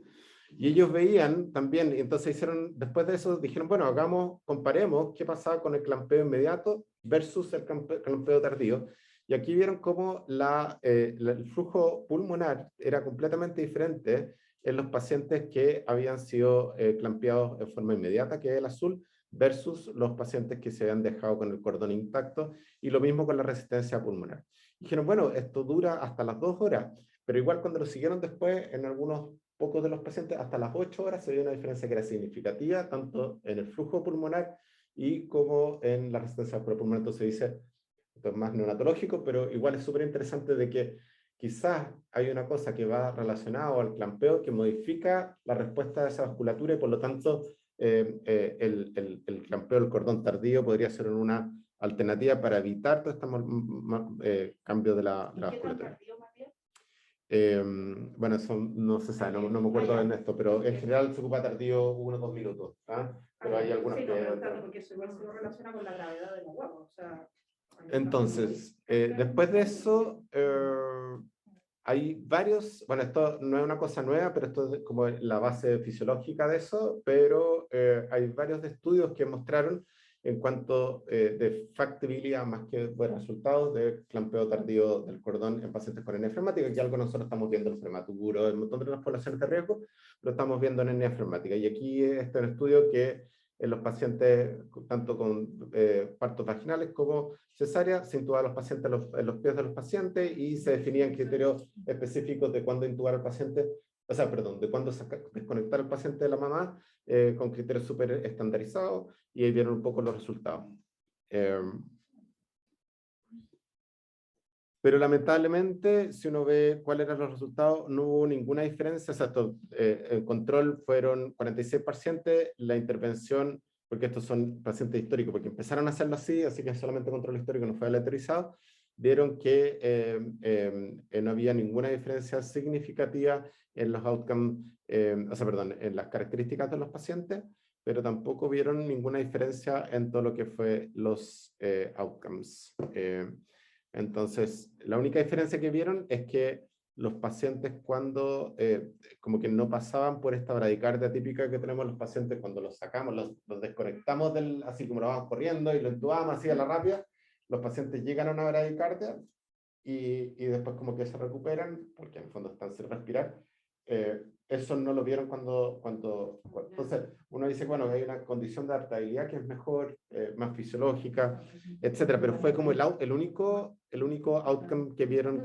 Y ellos veían también, y entonces después de eso dijeron, bueno, comparemos qué pasaba con el clampeo inmediato versus el clampeo tardío. Y aquí vieron cómo el flujo pulmonar era completamente diferente en los pacientes que habían sido clampeados en forma inmediata, que es el azul, versus los pacientes que se habían dejado con el cordón intacto, y lo mismo con la resistencia pulmonar. Dijeron, bueno, esto dura hasta las 2 horas, pero igual cuando lo siguieron después, en algunos pocos de los pacientes, hasta las 8 horas se veía una diferencia que era significativa, tanto en el flujo pulmonar y como en la resistencia pulmonar. Entonces dice, esto es más neonatológico, pero igual es súper interesante de que quizás hay una cosa que va relacionada al clampeo que modifica la respuesta de esa vasculatura y por lo tanto el clampeo del cordón tardío podría ser una alternativa para evitar todo este cambio de la vasculatura. Bueno, eso no se sabe, no me acuerdo en esto, pero en general se ocupa tardío 1 o 2 minutos. Pero hay algunas sí, que... porque eso igual se relaciona con la gravedad de la guagua, o sea... Entonces, después de eso, hay varios, bueno, esto no es una cosa nueva, pero esto es como la base fisiológica de eso, pero hay varios estudios que mostraron en cuanto de factibilidad más que buenos resultados de clampeo tardío del cordón en pacientes con hernia fleumática, que algo nosotros estamos viendo en prematuro, en un montón de las poblaciones de riesgo, lo estamos viendo en hernia fleumática. Y aquí este es un estudio que en los pacientes, tanto con partos vaginales como cesárea, se intubaba a los pacientes en los pies de los pacientes y se definían criterios específicos de cuándo intubar al paciente, o sea, perdón, de cuándo desconectar al paciente de la mamá, con criterios súper estandarizados, y ahí vieron un poco los resultados. Pero lamentablemente, si uno ve cuáles eran los resultados, no hubo ninguna diferencia. O sea, el control fueron 46 pacientes, la intervención, porque estos son pacientes históricos, porque empezaron a hacerlo así que solamente control histórico, no fue aleatorizado, vieron que no había ninguna diferencia significativa en los outcomes, o sea, perdón, en las características de los pacientes, pero tampoco vieron ninguna diferencia en todo lo que fue los outcomes. Entonces, la única diferencia que vieron es que los pacientes cuando, como que no pasaban por esta bradicardia típica que tenemos los pacientes cuando los sacamos, los desconectamos así como lo vamos corriendo y lo intubamos así a la rápida, los pacientes llegan a una bradicardia y después como que se recuperan, porque en el fondo están sin respirar. Eso no lo vieron entonces uno dice, bueno, hay una condición de adaptabilidad que es mejor, más fisiológica, etcétera, pero fue como el único outcome que vieron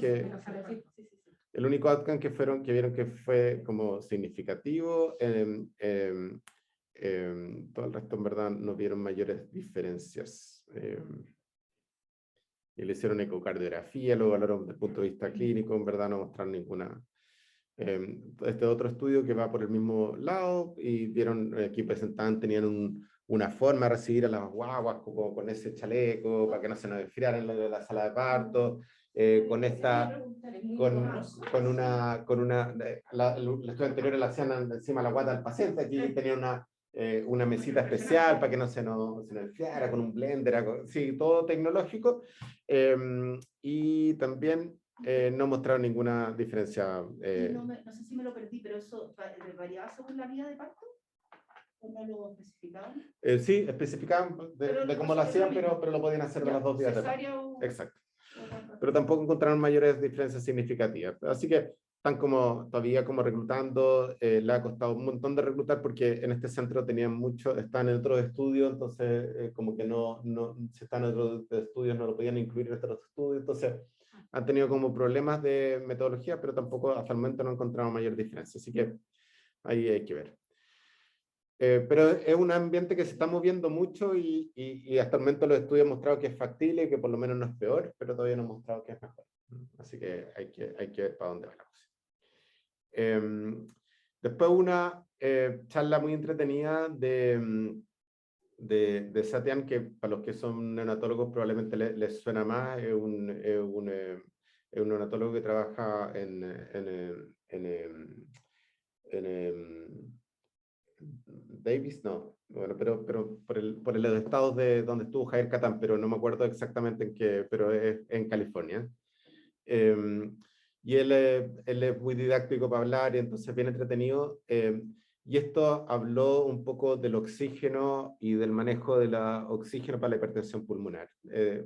el único outcome que vieron que fue como significativo. Todo el resto en verdad no vieron mayores diferencias. Y le hicieron ecocardiografía, lo valoraron desde el punto de vista clínico, en verdad no mostraron ninguna. Este otro estudio que va por el mismo lado, y vieron aquí presentaban, tenían una forma de recibir a las guaguas como con ese chaleco para que no se nos enfriaran en la sala de parto, con esta, con una, el estudio anterior la hacían encima de la guata del paciente, aquí tenía una mesita especial para que no se nos enfriara, con un blender, sí, todo tecnológico, y también no mostraron ninguna diferencia. No sé si me lo perdí, pero eso variaba según la vía de parto. ¿O no lo especificaban? Sí, especificaban de cómo lo hacían, pero lo podían hacer de las dos vías de parto. Exacto. Pero tampoco encontraron mayores diferencias significativas. Así que están como todavía como reclutando, le ha costado un montón de reclutar porque en este centro tenían están en otros estudios, entonces como que si están en otros estudios no lo podían incluir en otros estudios, entonces han tenido como problemas de metodología, pero tampoco hasta el momento no encontraron mayor diferencia, así que ahí hay que ver. Pero es un ambiente que se está moviendo mucho y hasta el momento los estudios han mostrado que es factible y que por lo menos no es peor, pero todavía no han mostrado que es mejor. Así que hay que ver para dónde va la cosa. Después una charla muy entretenida de Satyan, que para los que son neonatólogos probablemente les suena más, es un neonatólogo que trabaja en Davis, no, bueno, pero por el estado de donde estuvo Javier Catán, pero no me acuerdo exactamente en qué, pero es en California. Y él es muy didáctico para hablar y entonces bien entretenido. Y esto habló un poco del oxígeno y del manejo del oxígeno para la hipertensión pulmonar.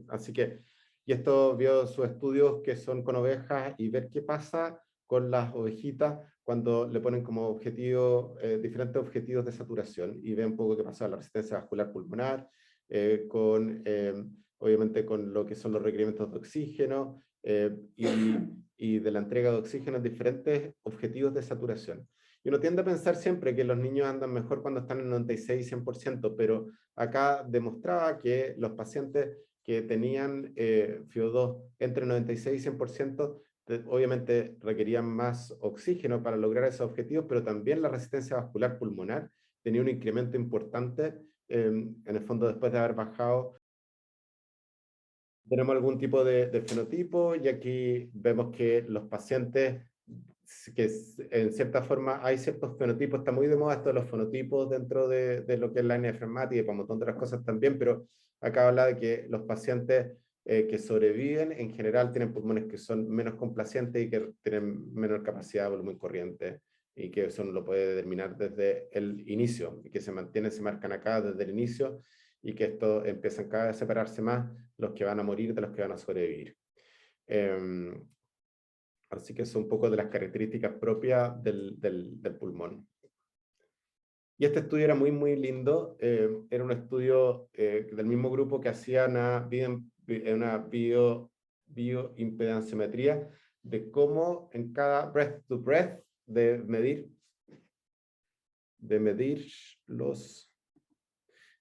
Así que, y esto vio sus estudios que son con ovejas y ver qué pasa con las ovejitas cuando le ponen como objetivo diferentes objetivos de saturación y ve un poco qué pasa con la resistencia vascular pulmonar, obviamente con lo que son los requerimientos de oxígeno y de la entrega de oxígeno en diferentes objetivos de saturación. Y uno tiende a pensar siempre que los niños andan mejor cuando están en 96 y 100%, pero acá demostraba que los pacientes que tenían FiO2 entre 96 y 100%, obviamente requerían más oxígeno para lograr esos objetivos, pero también la resistencia vascular pulmonar tenía un incremento importante, en el fondo después de haber bajado. Tenemos algún tipo de fenotipo y aquí vemos que los pacientes, que en cierta forma hay ciertos fenotipos, está muy de moda esto de los fenotipos dentro de lo que es la hernia fleumática y para un montón de otras cosas también, pero acá habla de que los pacientes que sobreviven en general tienen pulmones que son menos complacientes y que tienen menor capacidad de volumen corriente y que eso no lo puede determinar desde el inicio y que se marcan acá desde el inicio y que esto empiezan cada vez a separarse más los que van a morir de los que van a sobrevivir. Así que son un poco de las características propias del pulmón. Y este estudio era muy, muy lindo. Era un estudio del mismo grupo que hacía una bioimpedanciometría de cómo en cada breath to breath, de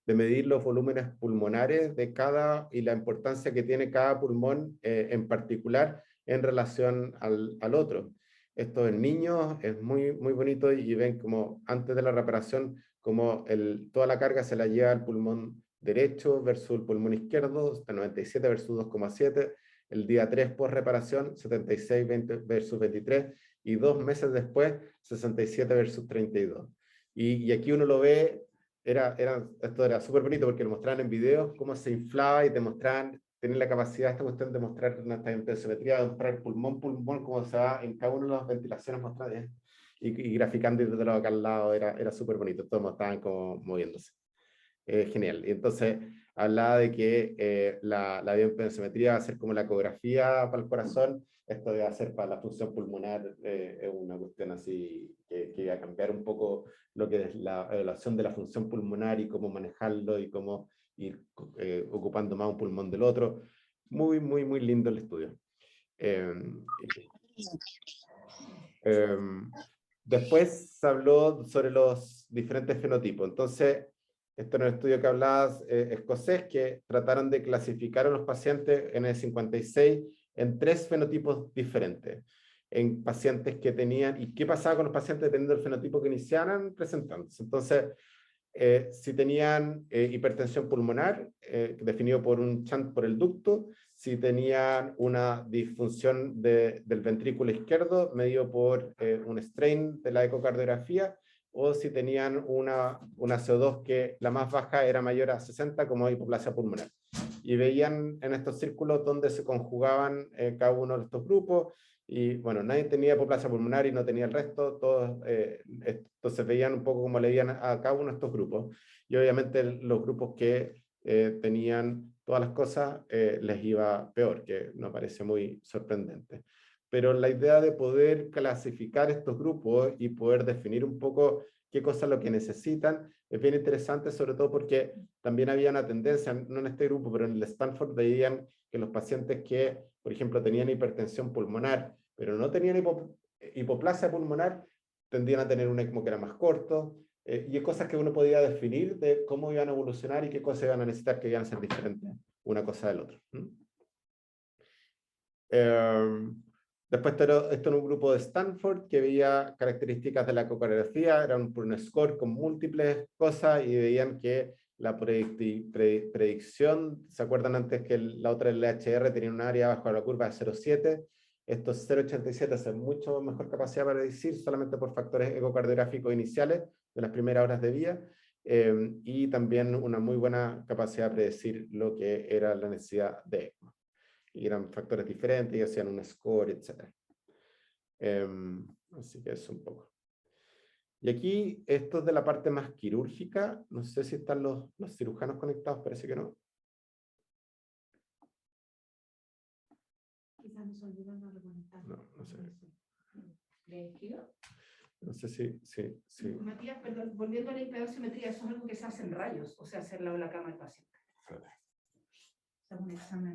medir los volúmenes pulmonares de cada y la importancia que tiene cada pulmón en particular en relación al otro. Esto en niños es muy, muy bonito y ven como antes de la reparación, como toda la carga se la lleva al pulmón derecho versus el pulmón izquierdo, 97 versus 2,7, el día 3 post reparación, 76 versus 23, y 2 meses después, 67 versus 32. Y aquí uno lo ve, esto era súper bonito porque lo mostraban en videos, cómo se inflaba y te mostraban, tener la capacidad, esta cuestión de mostrar una tensiometría, de mostrar pulmón, cómo se va en cada una de las ventilaciones mostradas, y graficando desde lo acá al lado, era súper bonito, todos estaban como moviéndose. Genial. Y entonces hablaba de que la bioimpedanciometría va a ser como la ecografía para el corazón, esto va a ser para la función pulmonar, es una cuestión así que va a cambiar un poco lo que es la evaluación de la función pulmonar y cómo manejarlo y cómo ir ocupando más un pulmón del otro. Muy, muy, muy lindo el estudio. Después se habló sobre los diferentes fenotipos. Entonces, este era un estudio que hablabas escocés, que trataron de clasificar a los pacientes en el 56 en 3 fenotipos diferentes. En pacientes que tenían, y qué pasaba con los pacientes dependiendo del fenotipo que iniciaran presentándose. Entonces, si tenían hipertensión pulmonar, definido por un shunt por el ducto, si tenían una disfunción del ventrículo izquierdo, medido por un strain de la ecocardiografía, o si tenían una CO2 que la más baja era mayor a 60, como hipoplasia pulmonar. Y veían en estos círculos donde se conjugaban cada uno de estos grupos, y bueno, nadie tenía hipoplasia pulmonar y no tenía el resto, todos, entonces veían un poco cómo le veían a cada uno de estos grupos, y obviamente los grupos que tenían todas las cosas les iba peor, que nos parece muy sorprendente. Pero la idea de poder clasificar estos grupos y poder definir un poco qué cosas es lo que necesitan es bien interesante, sobre todo porque también había una tendencia, no en este grupo, pero en el Stanford veían que los pacientes que, por ejemplo, tenían hipertensión pulmonar, pero no tenían hipoplasia pulmonar, tendían a tener un ECMO que era más corto, y hay cosas que uno podía definir de cómo iban a evolucionar y qué cosas iban a necesitar que iban a ser diferentes una cosa del otro. Después esto era un grupo de Stanford que veía características de la ecocardiografía, era un score con múltiples cosas y veían que la predicción, ¿se acuerdan antes que la otra, el LHR, tenía un área bajo la curva de 0,7? Estos 0,87 hacen mucho mejor capacidad para predecir solamente por factores ecocardiográficos iniciales de las primeras horas de vida, y también una muy buena capacidad de predecir lo que era la necesidad de ECMO. Y eran factores diferentes y hacían un score, etc. Así que eso un poco. Y aquí, esto es de la parte más quirúrgica. No sé si están los cirujanos conectados, parece que no. Quizás nos olvidan de reconectar. No sé. ¿Le escribo? No sé si. Matías, perdón, volviendo a la impedanciometría, eso es algo que se hace en rayos, o sea, hacerla en la cama del paciente. Es un examen.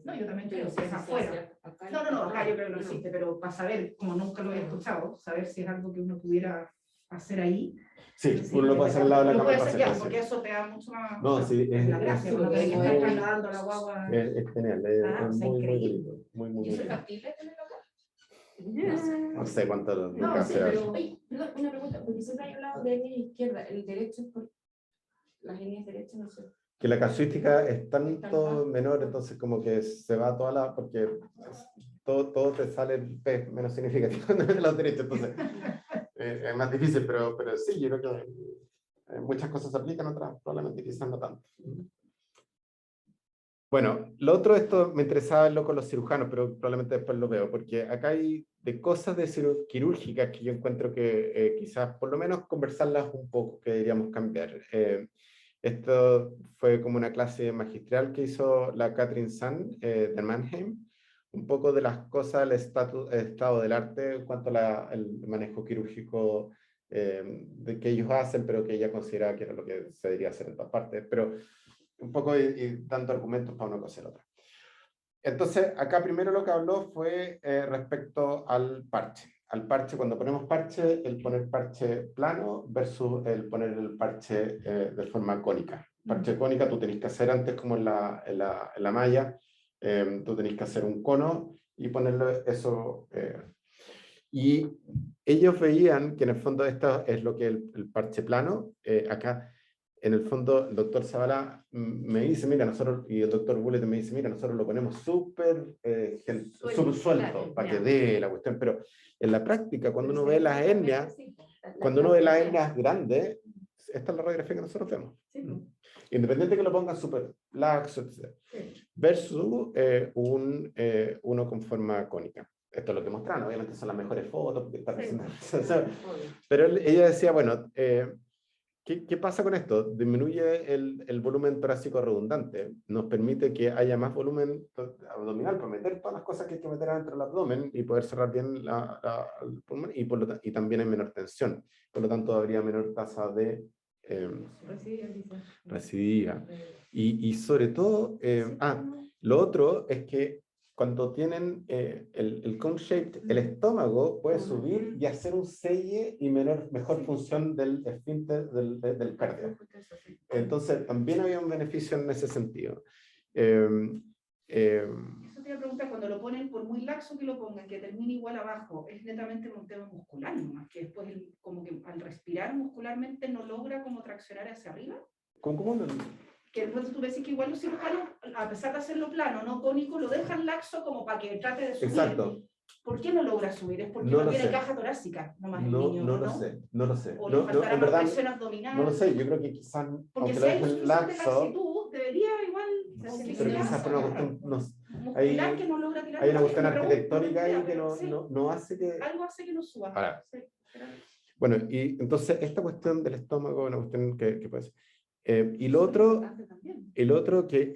No, yo también creo, si es afuera. No, acá yo creo que no existe, pero para saber, como nunca lo he escuchado, saber si es algo que uno pudiera hacer ahí. Sí, uno lo puede hacer al lado de la cama del paciente. Porque eso te da mucho más. No, sí, es la gracia, sí, no tenés que porque estar es- trasladando la guagua. es genial, es muy increíble. bonito. Muy ¿Y eso es bonito. factible tenerlo acá? No sé cuánto No, sí, pero. Oye, perdón, una pregunta, porque siempre hay hablado de hernia izquierda, el derecho es por las hernias derechas, no sé. Que la casuística es tanto menor, entonces como que se va toda la, porque todo te sale el pez menos significativo de los derechos, entonces es más difícil, pero sí, yo creo que muchas cosas se aplican, otras probablemente quizás no tanto. Bueno, lo otro, esto me interesaba verlo con los cirujanos, pero probablemente después lo veo, porque acá hay de cosas de quirúrgicas que yo encuentro que quizás por lo menos conversarlas un poco, que deberíamos cambiar. Esto fue como una clase magistral que hizo la Catherine Sand de Mannheim, un poco de las cosas, el estado del arte en cuanto al manejo quirúrgico de que ellos hacen, pero que ella consideraba que era lo que se debería hacer en todas partes, pero un poco y dando argumentos para una cosa y la otra. Entonces, acá primero lo que habló fue respecto al parche. Al parche, cuando ponemos parche, el poner parche plano versus el poner el parche de forma cónica. Parche cónica tú tenés que hacer antes como en la malla, tú tenés que hacer un cono y ponerle eso. Y ellos veían que en el fondo esto es lo que el parche plano, acá en el fondo el doctor Zavala me dice, mira, nosotros, y el doctor Bullet me dice, mira, nosotros lo ponemos súper suelto claro, para ya. que dé la cuestión, pero en la práctica, cuando Pero uno se ve ve las perfectamente hernias, así, po. cuando uno ve las hernias grandes, esta es la radiografía que nosotros vemos. Sí, po. Independiente que lo pongan súper laxo, etc. Sí. Versus uno con forma cónica. Esto es lo que mostraron, obviamente son las mejores fotos, porque está Sí. presentando. Obvio. Pero ella decía, bueno, ¿qué pasa con esto? Disminuye el volumen torácico redundante, nos permite que haya más volumen abdominal para meter todas las cosas que hay que meter adentro del abdomen y poder cerrar bien el pulmón y también hay menor tensión. Por lo tanto, habría menor tasa de recidiva. Y sobre todo, lo otro es que cuando tienen el cone shaped, el estómago puede subir y hacer un selle y mejor función del esfínter del cardio. Entonces, también había un beneficio en ese sentido. Eso te iba a preguntar, cuando lo ponen, por muy laxo que lo pongan, que termine igual abajo, es netamente un tema muscular nomás, que después como que al respirar muscularmente no logra como traccionar hacia arriba. ¿Cómo no? Que después tú ves que igual los cirujanos, a pesar de hacerlo plano, no cónico, lo dejan laxo como para que trate de subir. Exacto. ¿Por qué no logra subir? ¿Es porque No no lo tiene sé. caja torácica nomás el No, niño? no ¿o lo no? sé, no lo sé. ¿O No, le faltará en más verdad, flexión abdominal? no lo sé, yo creo que quizás, Porque aunque si lo hay dejen suficiente laxo, laxitud, debería igual... pero quizás por una cuestión, muscular que no logra tirar. hay una más. cuestión Me pregunto, arquitectónica no tengo ahí idea, que pero sí, no hace que... algo hace que no suba. Ahora, Sí, pero- bueno, y entonces esta cuestión del estómago es una cuestión que puede ser. Y Eso lo es otro, importante también. el otro que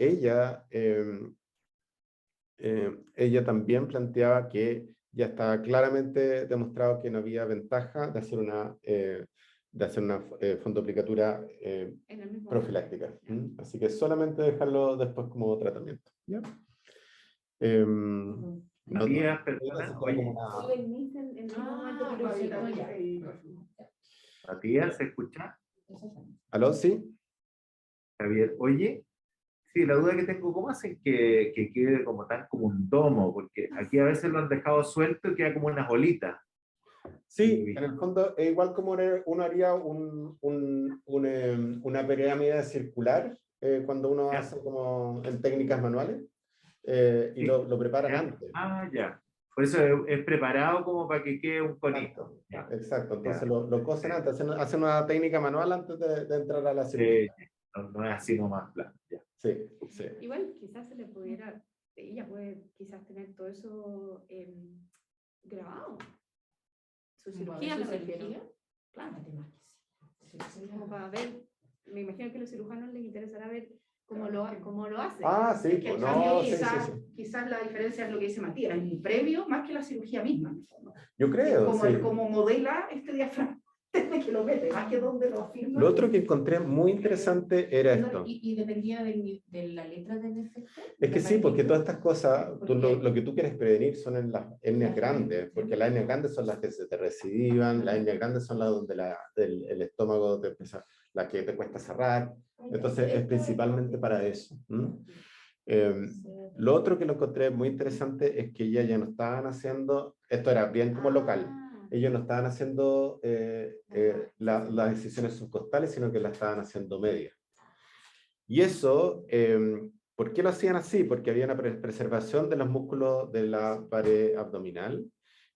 ella también planteaba que ya estaba claramente demostrado que no había ventaja de hacer una fondoplicatura En el mismo profiláctica. momento. Así que solamente dejarlo después como tratamiento. ¿Ya? No, Matías, no, perdona, eso oye, como una- Sube el NIS en el mismo momento quirúrgico, ya. Matías, ¿se escucha? ¿Aló? ¿Sí? Javier, oye, sí, la duda que tengo, ¿cómo hacen que quede como tan como un domo? Porque aquí a veces lo han dejado suelto y queda como unas bolitas. Sí, en el fondo es igual como uno haría una pirámide circular cuando uno Ya. hace como en técnicas manuales y Sí. lo preparan ¿Ya? antes. Ah, ya. Por eso es preparado como para que quede un conito. Exacto, Ya. exacto. Entonces Ya. lo cosen antes, hacen una técnica manual antes de entrar a la cirugía. No es así nomás plano. Ya. Sí, sí. Igual quizás se le pudiera, ella puede quizás tener todo eso grabado. Su cirugía me refiero. Claro. Como para ver, me imagino que a los cirujanos les interesará ver cómo lo hace. Ah, sí, Es que pues en cambio, no, sí, quizás, sí. quizás la diferencia es lo que dice Matías, es un previo más que la cirugía misma. En el fondo. Yo creo, como, sí. como modela este diafragma desde que lo mete, más que donde lo afirma. Lo otro que encontré muy interesante era esto. ¿Y dependía de la letra del defecto? Es que sí, porque todas estas cosas, Porque- lo que tú quieres prevenir son en las hernias grandes, porque las hernias grandes son las que se te recidivan, las hernias grandes son las donde el estómago te empieza, las que te cuesta cerrar, entonces es principalmente para eso. Lo otro que lo encontré muy interesante es que ellas ya no estaban haciendo, esto era bien como local, ellos no estaban haciendo las incisiones subcostales, sino que las estaban haciendo medias. Y eso, ¿por qué lo hacían así? Porque había una preservación de los músculos de la pared abdominal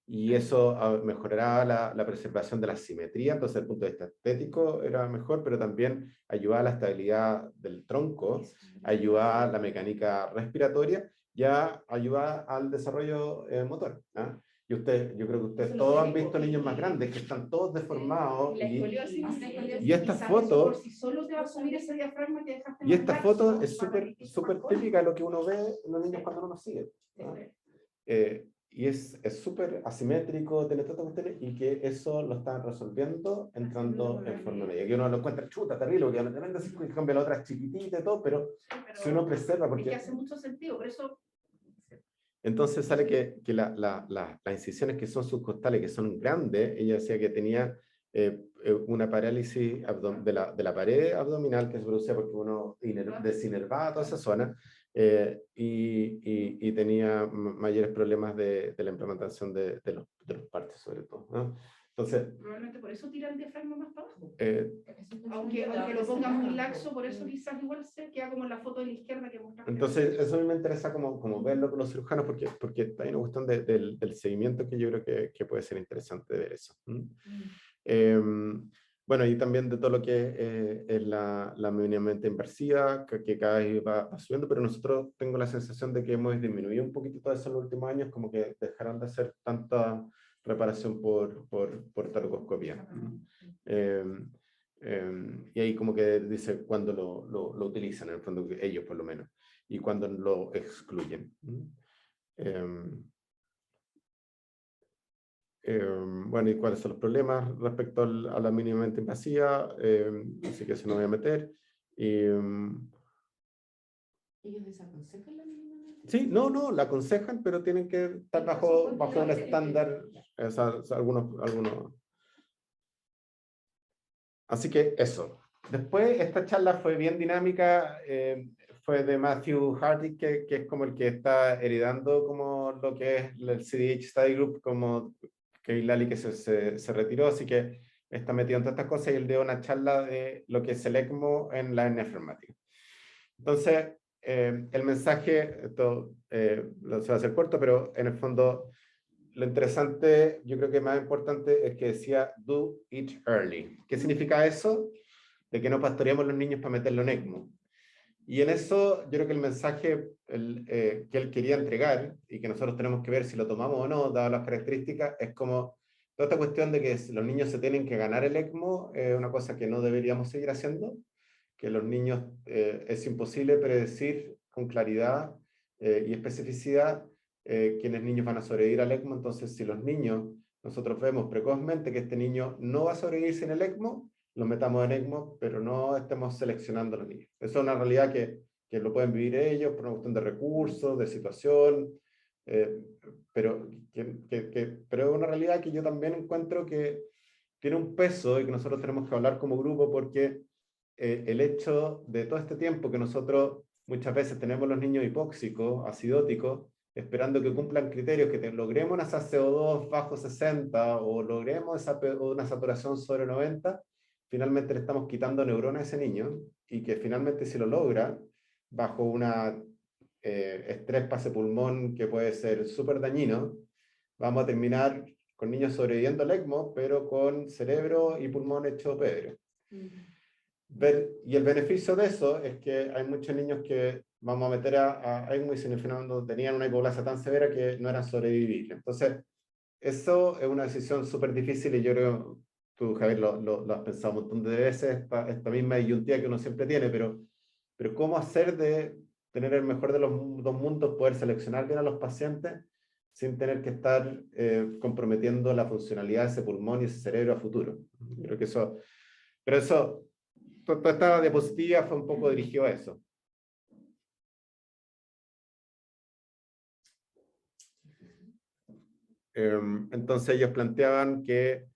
y eso mejoraba la preservación de la simetría, entonces desde el punto de vista estético era mejor, pero también ayudaba a la estabilidad del tronco, ayudaba a la mecánica respiratoria, ya ayudaba al desarrollo motor. ¿Ah? Y yo creo que ustedes todos han visto niños más grandes que están todos deformados. Y esta foto, por si solo te va a subir ese diafragma que dejaste y esta más foto laxo, es va a permitir súper más típica de lo que uno ve en los niños cuando uno sigue. ¿no? cosas. Y es súper asimétrico, tiene tantas cuestiones, y que eso lo están resolviendo entrando en forma media. Que uno lo encuentra chuta, terrible, porque obviamente se cambia, la otra es chiquitita y todo, pero si uno preserva, Es que porque hace mucho sentido, por eso entonces sale que las incisiones que son subcostales, que son grandes, ella decía que tenía una parálisis de la pared abdominal que se producía porque uno desinervaba toda esa zona, y tenía mayores problemas de la implementación de los partes, sobre todo, ¿no? Entonces, probablemente por eso tira el diafragma más para abajo. eh, Aunque lo ponga muy laxo, por eso quizás igual se queda como en la foto de la izquierda que mostraste. entonces, eso a mí me interesa como verlo con los cirujanos, porque hay una cuestión del seguimiento que yo creo que puede ser interesante de ver eso. Bueno, y también de todo lo que es la mínimamente inversiva, que cada vez va subiendo, pero nosotros tengo la sensación de que hemos disminuido un poquitito eso en los últimos años, como que dejaron de hacer tanta reparación por toracoscopía. Y ahí como que dice cuando lo utilizan, en el fondo ellos por lo menos, y cuando lo excluyen. Bueno, ¿y cuáles son los problemas respecto a la mínimamente invasiva? Así que eso no voy a meter. ¿Ellos desaconsejan la mínimamente? Sí, no, la aconsejan, pero tienen que estar bajo un estándar, o sea, algunos. Así que eso. Después, esta charla fue bien dinámica, fue de Matthew Hardy, que es como el que está heredando como lo que es el CDH Study Group, como que Lali que se retiró, así que está metido en todas estas cosas, y él dio una charla de lo que es el ECMO en la enfermática. Entonces, el mensaje, esto se va a hacer corto, pero en el fondo lo interesante, yo creo que más importante, es que decía do it early. ¿Qué significa eso? De que no pastoreamos los niños para meterlo en ECMO. Y en eso yo creo que el mensaje que él quería entregar, y que nosotros tenemos que ver si lo tomamos o no, dadas las características, es como toda esta cuestión de que los niños se tienen que ganar el ECMO, es una cosa que no deberíamos seguir haciendo, que los niños es imposible predecir con claridad y especificidad quiénes niños van a sobrevivir al ECMO. Entonces, si los niños, nosotros vemos precozmente que este niño no va a sobrevivir sin el ECMO, los metamos en ECMO, pero no estemos seleccionando a los niños. Eso es una realidad que lo pueden vivir ellos por una cuestión de recursos, de situación, pero es una realidad que yo también encuentro que tiene un peso y que nosotros tenemos que hablar como grupo, porque el hecho de todo este tiempo que nosotros muchas veces tenemos los niños hipóxicos, acidóticos, esperando que cumplan criterios, que logremos una CO2 bajo 60 o logremos una saturación sobre 90, finalmente le estamos quitando neuronas a ese niño, y que finalmente si lo logra, bajo una estrés pase-pulmón que puede ser súper dañino, vamos a terminar con niños sobreviviendo al ECMO, pero con cerebro y pulmón hecho pedro. Y el beneficio de eso es que hay muchos niños que vamos a meter a ECMO y si en el final tenían una hipoplasia tan severa que no eran sobrevivibles. Entonces, eso es una decisión súper difícil, y yo creo, tú, Javier, lo has pensado un montón de veces, esta misma disyuntiva que uno siempre tiene, pero ¿cómo hacer de tener el mejor de los dos mundos, poder seleccionar bien a los pacientes sin tener que estar comprometiendo la funcionalidad de ese pulmón y ese cerebro a futuro? Creo que eso, pero eso, toda esta diapositiva fue un poco dirigido a eso. Entonces ellos planteaban que,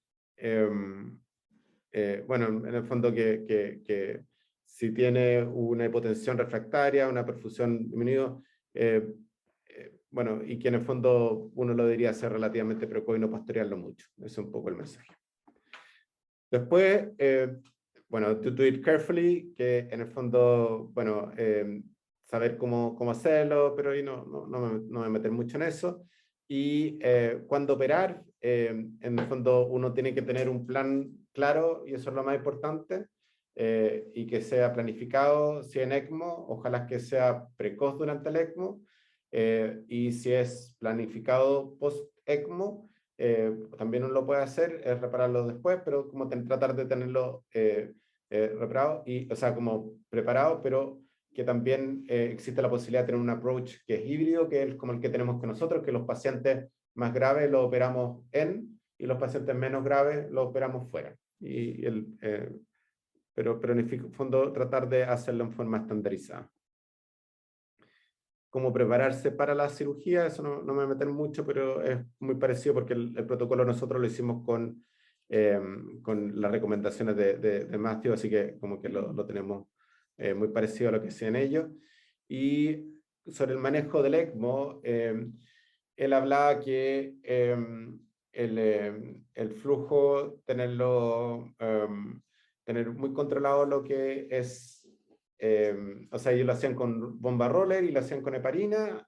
bueno, en el fondo que si tiene una hipotensión refractaria, una perfusión disminuida, bueno, y que en el fondo uno lo debería hacer relativamente precoz y no pastorearlo mucho. Ese es un poco el mensaje. Después, bueno, to do it carefully, que en el fondo, bueno, saber cómo hacerlo, pero ahí no me voy a meter mucho en eso. Y cuando operar, en el fondo uno tiene que tener un plan claro, y eso es lo más importante, y que sea planificado, si en ECMO, ojalá que sea precoz durante el ECMO, y si es planificado post ECMO, también uno lo puede hacer, es repararlo después, pero como tratar de tenerlo reparado, o sea, como preparado, pero que también existe la posibilidad de tener un approach que es híbrido, que es como el que tenemos con nosotros, que los pacientes más graves los operamos y los pacientes menos graves los operamos fuera. Pero en el fondo tratar de hacerlo en forma estandarizada. Cómo prepararse para la cirugía, eso no me voy a meter mucho, pero es muy parecido porque el protocolo nosotros lo hicimos con las recomendaciones de Matthew, así que como que lo tenemos muy parecido a lo que hacían ellos. Y sobre el manejo del ECMO, él hablaba que el flujo, tener muy controlado lo que es, o sea, ellos lo hacían con bomba roller y lo hacían con heparina,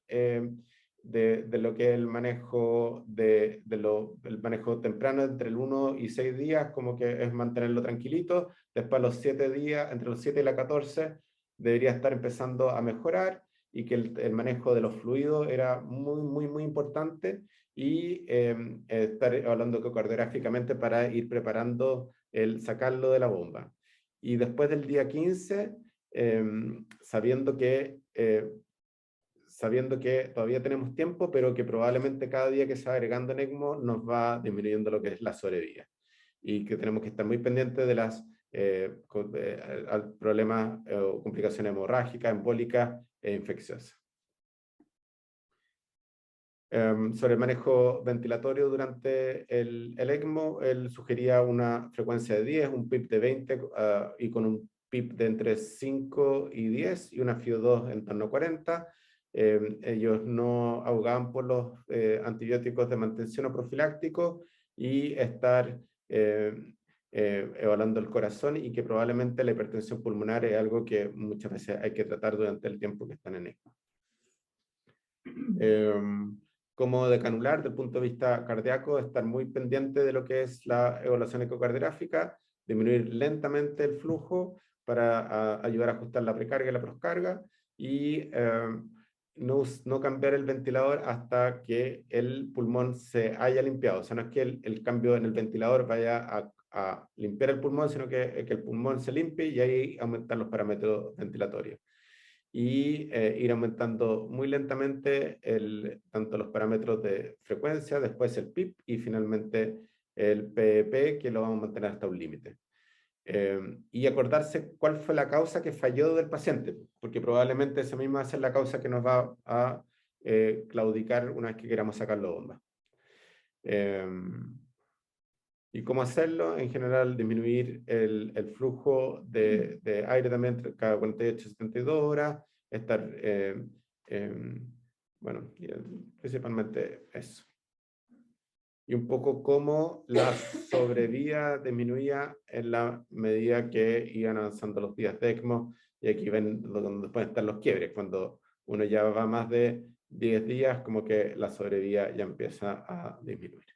de lo que es el manejo, el manejo temprano entre el 1 y 6 días, como que es mantenerlo tranquilito. Después los 7 días, entre los 7 y la 14, debería estar empezando a mejorar, y que el manejo de los fluidos era muy importante, y estar hablando ecocardiográficamente para ir preparando el sacarlo de la bomba. Y después del día 15, sabiendo que todavía tenemos tiempo, pero que probablemente cada día que se va agregando en ECMO nos va disminuyendo lo que es la sobrevida, y que tenemos que estar muy pendientes de las problemas o complicaciones hemorrágicas, embólicas e infecciosas. Sobre el manejo ventilatorio durante el ECMO, él sugería una frecuencia de 10, un PIP de 20 y con un PIP de entre 5 y 10 y una FiO2 en torno a 40. Ellos no abogaban por los antibióticos de mantención o profilácticos, y estar evaluando el corazón, y que probablemente la hipertensión pulmonar es algo que muchas veces hay que tratar durante el tiempo que están en ECMO. Como decanular, desde el punto de vista cardíaco, estar muy pendiente de lo que es la evaluación ecocardiográfica, disminuir lentamente el flujo para ayudar a ajustar la precarga y la poscarga, y no cambiar el ventilador hasta que el pulmón se haya limpiado. O sea, no es que el cambio en el ventilador vaya a limpiar el pulmón, sino que el pulmón se limpie, y ahí aumentar los parámetros ventilatorios. Y ir aumentando muy lentamente tanto los parámetros de frecuencia, después el PIP y finalmente el PEP, que lo vamos a mantener hasta un límite. Y acordarse cuál fue la causa que falló del paciente, porque probablemente esa misma va a ser la causa que nos va a claudicar una vez que queramos sacarlo bomba. ¿Y cómo hacerlo? En general, disminuir el flujo de aire también cada 48-72 horas, estar, bueno, principalmente eso. Y un poco cómo la sobrevida disminuía en la medida que iban avanzando los días de ECMO, y aquí ven donde pueden estar los quiebres, cuando uno ya va más de 10 días, como que la sobrevida ya empieza a disminuir.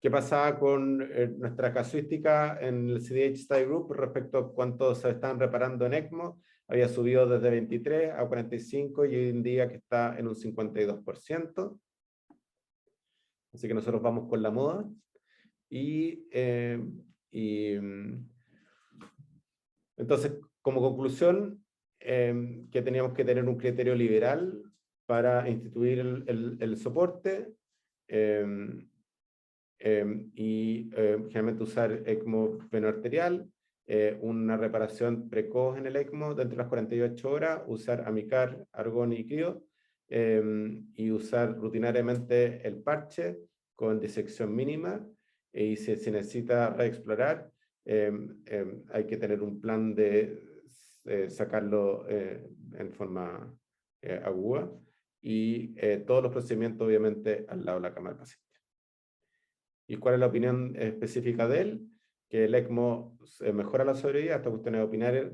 ¿Qué pasaba con nuestra casuística en el CDH Study Group respecto a cuántos se están reparando en ECMO? Había subido desde 23 a 45, y hoy en día que está en un 52%. Así que nosotros vamos con la moda. Entonces, como conclusión, que teníamos que tener un criterio liberal para instituir el soporte, generalmente usar ECMO venoarterial, una reparación precoz en el ECMO dentro de las 48 horas, usar Amicar, Argón y Crio, y usar rutinariamente el parche con disección mínima, y si necesita reexplorar, hay que tener un plan de sacarlo en forma aguda, y todos los procedimientos obviamente al lado de la cama del paciente. ¿Y cuál es la opinión específica de él? Que el ECMO mejora la sobrevida, esta cuestión de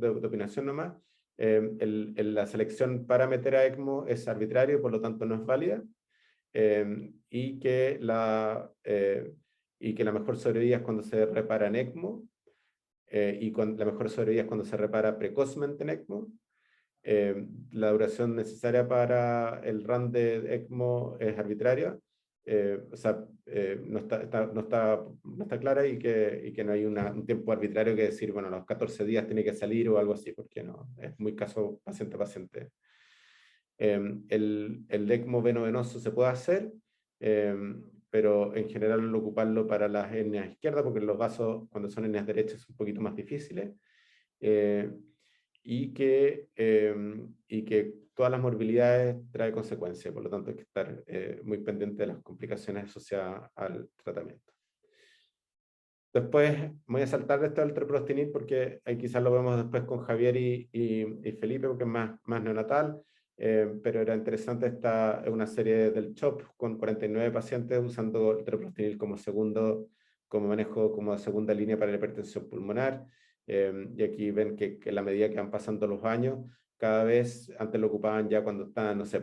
opinación nomás. La selección para meter a ECMO es arbitrario, por lo tanto no es válida, y que la mejor sobrevida es cuando se repara en ECMO, y la mejor sobrevida es cuando se repara precozmente en ECMO, La duración necesaria para el run de ECMO es arbitraria, o sea, no está clara y que no hay un tiempo arbitrario que decir, bueno, a los 14 días tiene que salir o algo así, porque no, es muy caso paciente a paciente. El ECMO veno-venoso se puede hacer, pero en general ocuparlo para las hernias izquierdas, porque los vasos, cuando son hernias derechas, son un poquito más difíciles. Y que todas las morbilidades trae consecuencias, por lo tanto hay que estar muy pendiente de las complicaciones asociadas al tratamiento. Después voy a saltar de esto del treprostinil porque ahí quizás lo vemos después con Javier y Felipe, porque es más neonatal, pero era interesante una serie del CHOP con 49 pacientes usando el treprostinil como manejo, como segunda línea para la hipertensión pulmonar. Y aquí ven que a la medida que van pasando los años, cada vez, antes lo ocupaban ya cuando estaban, no sé,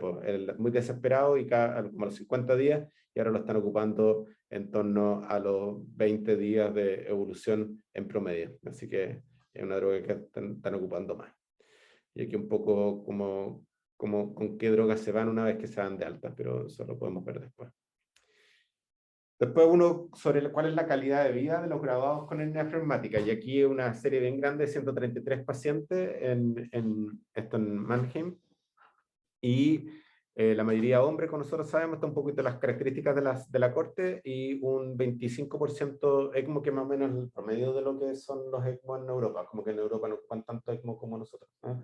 muy desesperados y como a los 50 días, y ahora lo están ocupando en torno a los 20 días de evolución en promedio. Así que es una droga que están ocupando más. Y aquí un poco con qué drogas se van una vez que se van de alta, pero eso lo podemos ver después. Después uno sobre cuál es la calidad de vida de los graduados con hernia fleumática. Y aquí una serie bien grande de 133 pacientes esto en Mannheim. Y la mayoría hombres, como nosotros sabemos, está un poquito las características de la corte, y un 25% ECMO, que más o menos es el promedio de lo que son los ECMO en Europa, como que en Europa no ocupan tanto ECMO como nosotros, ¿no?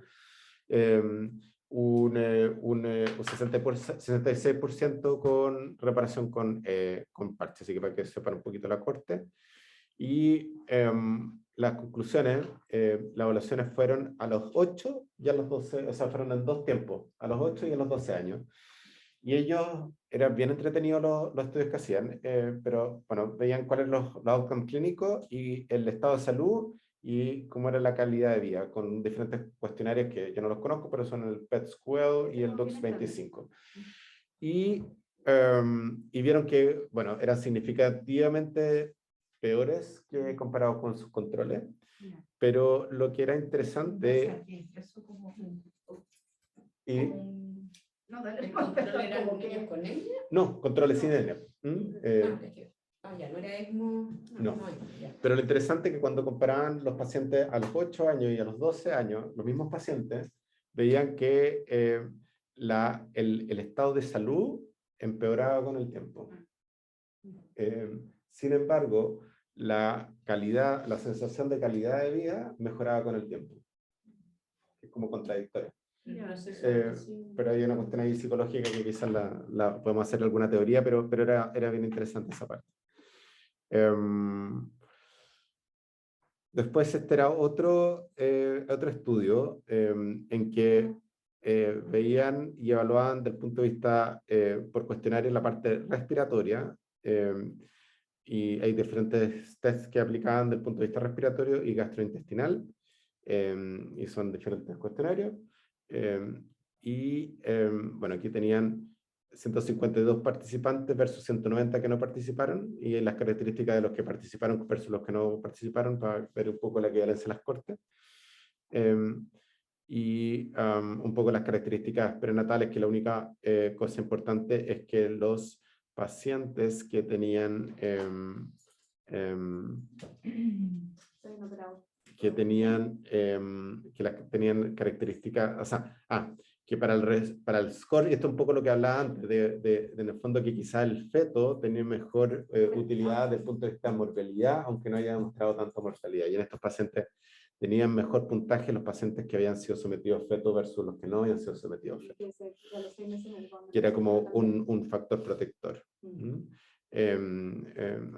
Un 66% con reparación con parche, así que para que sepan un poquito la corte. Y las conclusiones, las evaluaciones fueron a los 8 y a los 12, o sea, fueron en 2 tiempos, a los 8 y a los 12 años. Y ellos, eran bien entretenidos los estudios que hacían, pero bueno, veían cuáles eran los outcomes clínicos y el estado de salud y cómo era la calidad de vida, con diferentes cuestionarios que yo no los conozco, pero son el PET-SQL y el DOX-25. Y vieron que, bueno, eran significativamente peores que comparado con sus controles, pero lo que era interesante... No, dale. ¿Control eran niños con hernia? No, controles sin hernia. Ya, no era ECMO. No. Pero lo interesante es que cuando comparaban los pacientes a los 8 años y a los 12 años, los mismos pacientes veían que el estado de salud empeoraba con el tiempo. Sin embargo, la sensación de calidad de vida mejoraba con el tiempo. Es como contradictorio. Pero hay una cuestión ahí psicológica que quizás la podemos hacer alguna teoría, pero era bien interesante esa parte. Después este era otro estudio en que veían y evaluaban desde el punto de vista por cuestionario la parte respiratoria, y hay diferentes tests que aplicaban desde el punto de vista respiratorio y gastrointestinal, y son diferentes cuestionarios. Bueno, aquí tenían 152 participantes versus 190 que no participaron, y las características de los que participaron versus los que no participaron, para ver un poco la equivalencia de las cortes. Un poco las características prenatales, que la única cosa importante es que los pacientes que tenían tenían características, o sea, que para el score, y esto es un poco lo que hablaba antes, en el fondo que quizá el feto tenía mejor utilidad desde el punto de vista de morbilidad, aunque no haya demostrado tanta mortalidad. Y en estos pacientes tenían mejor puntaje los pacientes que habían sido sometidos a feto versus los que no habían sido sometidos a feto. Que era como un factor protector.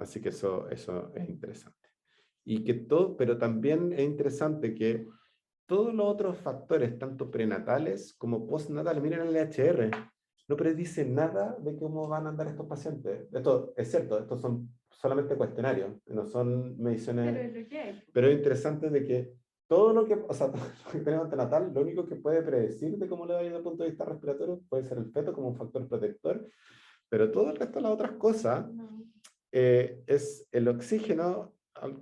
Así que eso es interesante. Pero también es interesante que todos los otros factores, tanto prenatales como postnatales, miren el LHR, no predice nada de cómo van a andar estos pacientes. Esto es cierto, estos son solamente cuestionarios, no son mediciones. Pero es interesante de que todo lo que tenemos antenatal, lo único que puede predecir de cómo le va a ir desde el punto de vista respiratorio puede ser el feto como un factor protector, pero todo el resto de las otras cosas es el oxígeno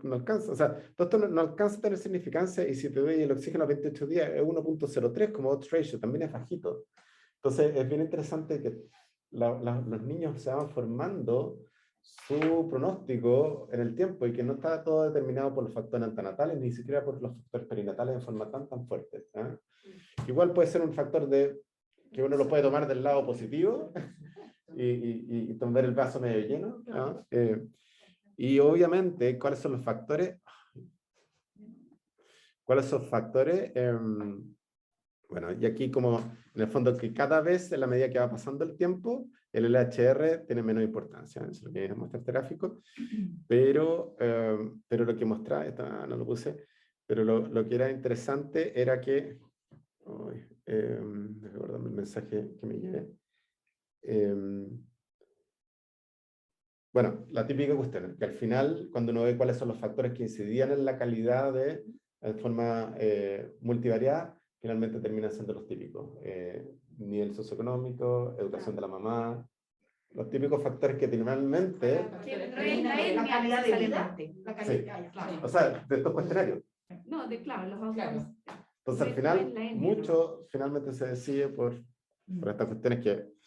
no alcanza, o sea, todo esto no alcanza a tener significancia, y si te doy el oxígeno a 28 días es 1.03 como odds ratio, también es bajito. Entonces es bien interesante que los niños se van formando su pronóstico en el tiempo y que no está todo determinado por los factores antenatales ni siquiera por los factores perinatales de forma tan fuerte. Igual puede ser un factor que uno lo puede tomar del lado positivo y tomar el vaso medio lleno. Y obviamente, ¿cuáles son los factores? ¿Cuáles son los factores? Bueno, y aquí como en el fondo que cada vez, en la medida que va pasando el tiempo, el LHR tiene menos importancia, eso es lo que muestra este gráfico, pero lo que mostraba, no lo puse, pero lo que era interesante era que, recuérdame el mensaje que me llevé, bueno, la típica cuestión, que al final, cuando uno ve cuáles son los factores que incidían en la calidad de forma multivariada, finalmente terminan siendo los típicos. Nivel socioeconómico, educación de la mamá, los típicos factores que finalmente... La calidad de vida. La calidad, sí. O sea, de estos cuestionarios. No, claro, los outcomes. Entonces, al final, mucho finalmente se decide por estas cuestiones que...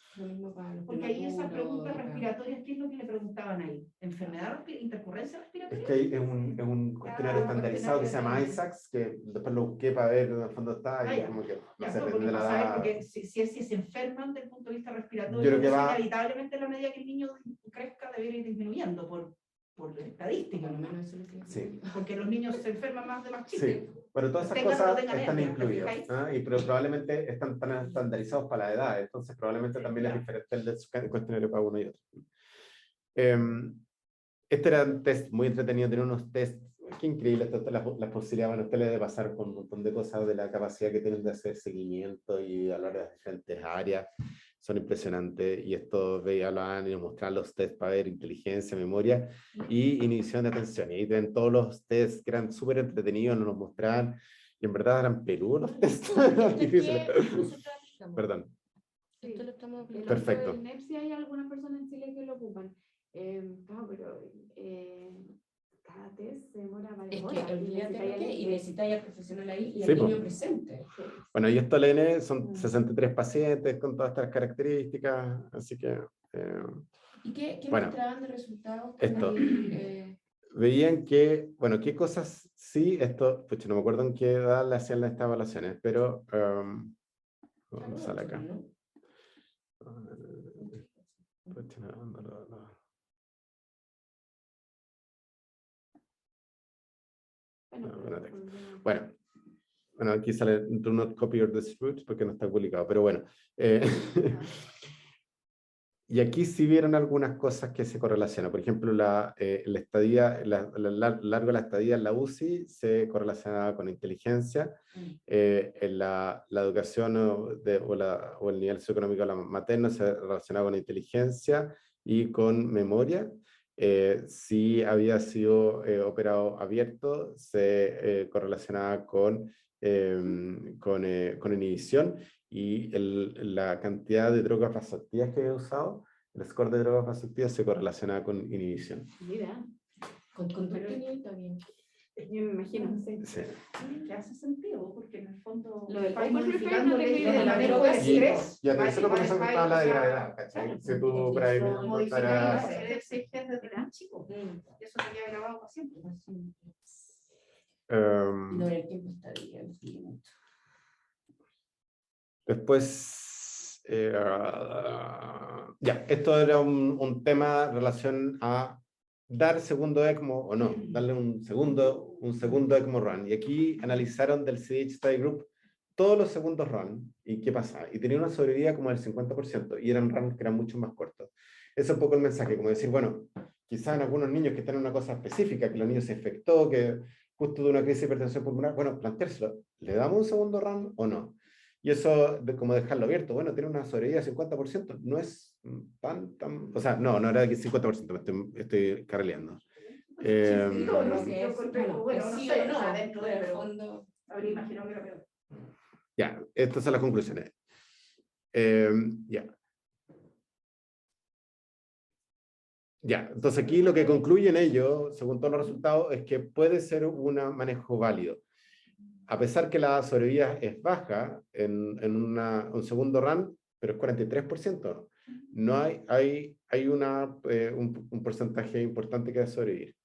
Porque ahí esas preguntas respiratorias, ¿qué es lo que le preguntaban ahí? ¿Enfermedad, intercurrencia respiratoria? Es que es un cuestionario estandarizado que se llama ISACS, que después lo busqué para ver dónde el fondo está, y como que no sé, depende de la edad. Porque si se enferman desde el punto de vista respiratorio, Yo creo que pues inevitablemente en la medida que el niño crezca debería ir disminuyendo por estadística. Sí. Porque los niños se enferman más de más chicos. Sí, pero todas esas cosas están incluidas, pero probablemente están tan estandarizados para la edad, entonces probablemente también es diferente el del cuestionario para uno y otro. Este era un test muy entretenido, tenía unos tests, qué increíble, las posibilidades, bueno, usted le debe pasar con un montón de cosas de la capacidad que tienen de hacer seguimiento y hablar de las diferentes áreas, son impresionantes, y esto hablaban y nos mostraban los tests para ver inteligencia, memoria y inhibición de atención, y ahí tienen todos los tests que eran súper entretenidos, nos los mostraban, y en verdad eran peludos los tests, difíciles. Perdón. Sí. Esto lo estamos aplicando. Perfecto. En EPSI hay algunas personas en Chile que lo ocupan. Claro, pero cada test se demora varias Es horas. que olvídate y necesitáis al profesional ahí y Sí, al po. niño presente. Bueno, y esto LN son 63 pacientes con todas estas características, así que... ¿Y qué bueno, mostraban de resultados? Esto. Veían que, bueno, qué cosas sí, esto, pucha, no me acuerdo en qué edad le hacían estas evaluaciones, pero vamos a salir acá. Pucha, no. Bueno, aquí sale do not copy or distribute porque no está publicado, pero bueno. Y aquí sí vieron algunas cosas que se correlacionan. Por ejemplo, la estadía, largo de la estadía en la UCI se correlacionaba con inteligencia. En la educación o el nivel socioeconómico materno se relacionaba con inteligencia y con memoria. Si había sido operado abierto, se correlacionaba con inhibición, y la cantidad de drogas vasoactivas que había usado, el score de drogas vasoactivas se correlacionaba con inhibición. Mira. Con contenido también. Yo me imagino, sí. Que hace sentido, porque en el fondo Lo del vais hypertrophy modificando no tengo idea, el la manejo del Y estrés. a tercero porque eso que habla de gravedad, ¿cachai? Claro, Si tú para modificar el estrés desde tan chico. Eso te queda grabado para siempre. Y no el tiempo está bien. Después, ya, esto era un tema en relación a dar segundo ECMO o no, darle un segundo ECMO run. Y aquí analizaron del CDH Study Group todos los segundos run y qué pasaba. Y tenía una sobrevida como del 50%, y eran runs que eran mucho más cortos. Ese es un poco el mensaje, como decir, bueno, quizás en algunos niños que tienen una cosa específica, que los niños se infectó, que justo de una crisis de hipertensión pulmonar, bueno, planteárselo, ¿le damos un segundo run o no? Y eso, como dejarlo abierto, bueno, tiene una sobrevida del 50%, no es tan, o sea, no era de 50%, me estoy carreleando. Bueno, no sé, dentro del fondo. Habría imaginado que era peor. Ya, estas son las conclusiones. Ya. Ya, entonces aquí lo que concluyen ellos, según todos los resultados, es que puede ser un manejo válido. A pesar que la sobrevida es baja en un segundo run, pero es 43%. No hay un porcentaje importante que va a sobrevivir.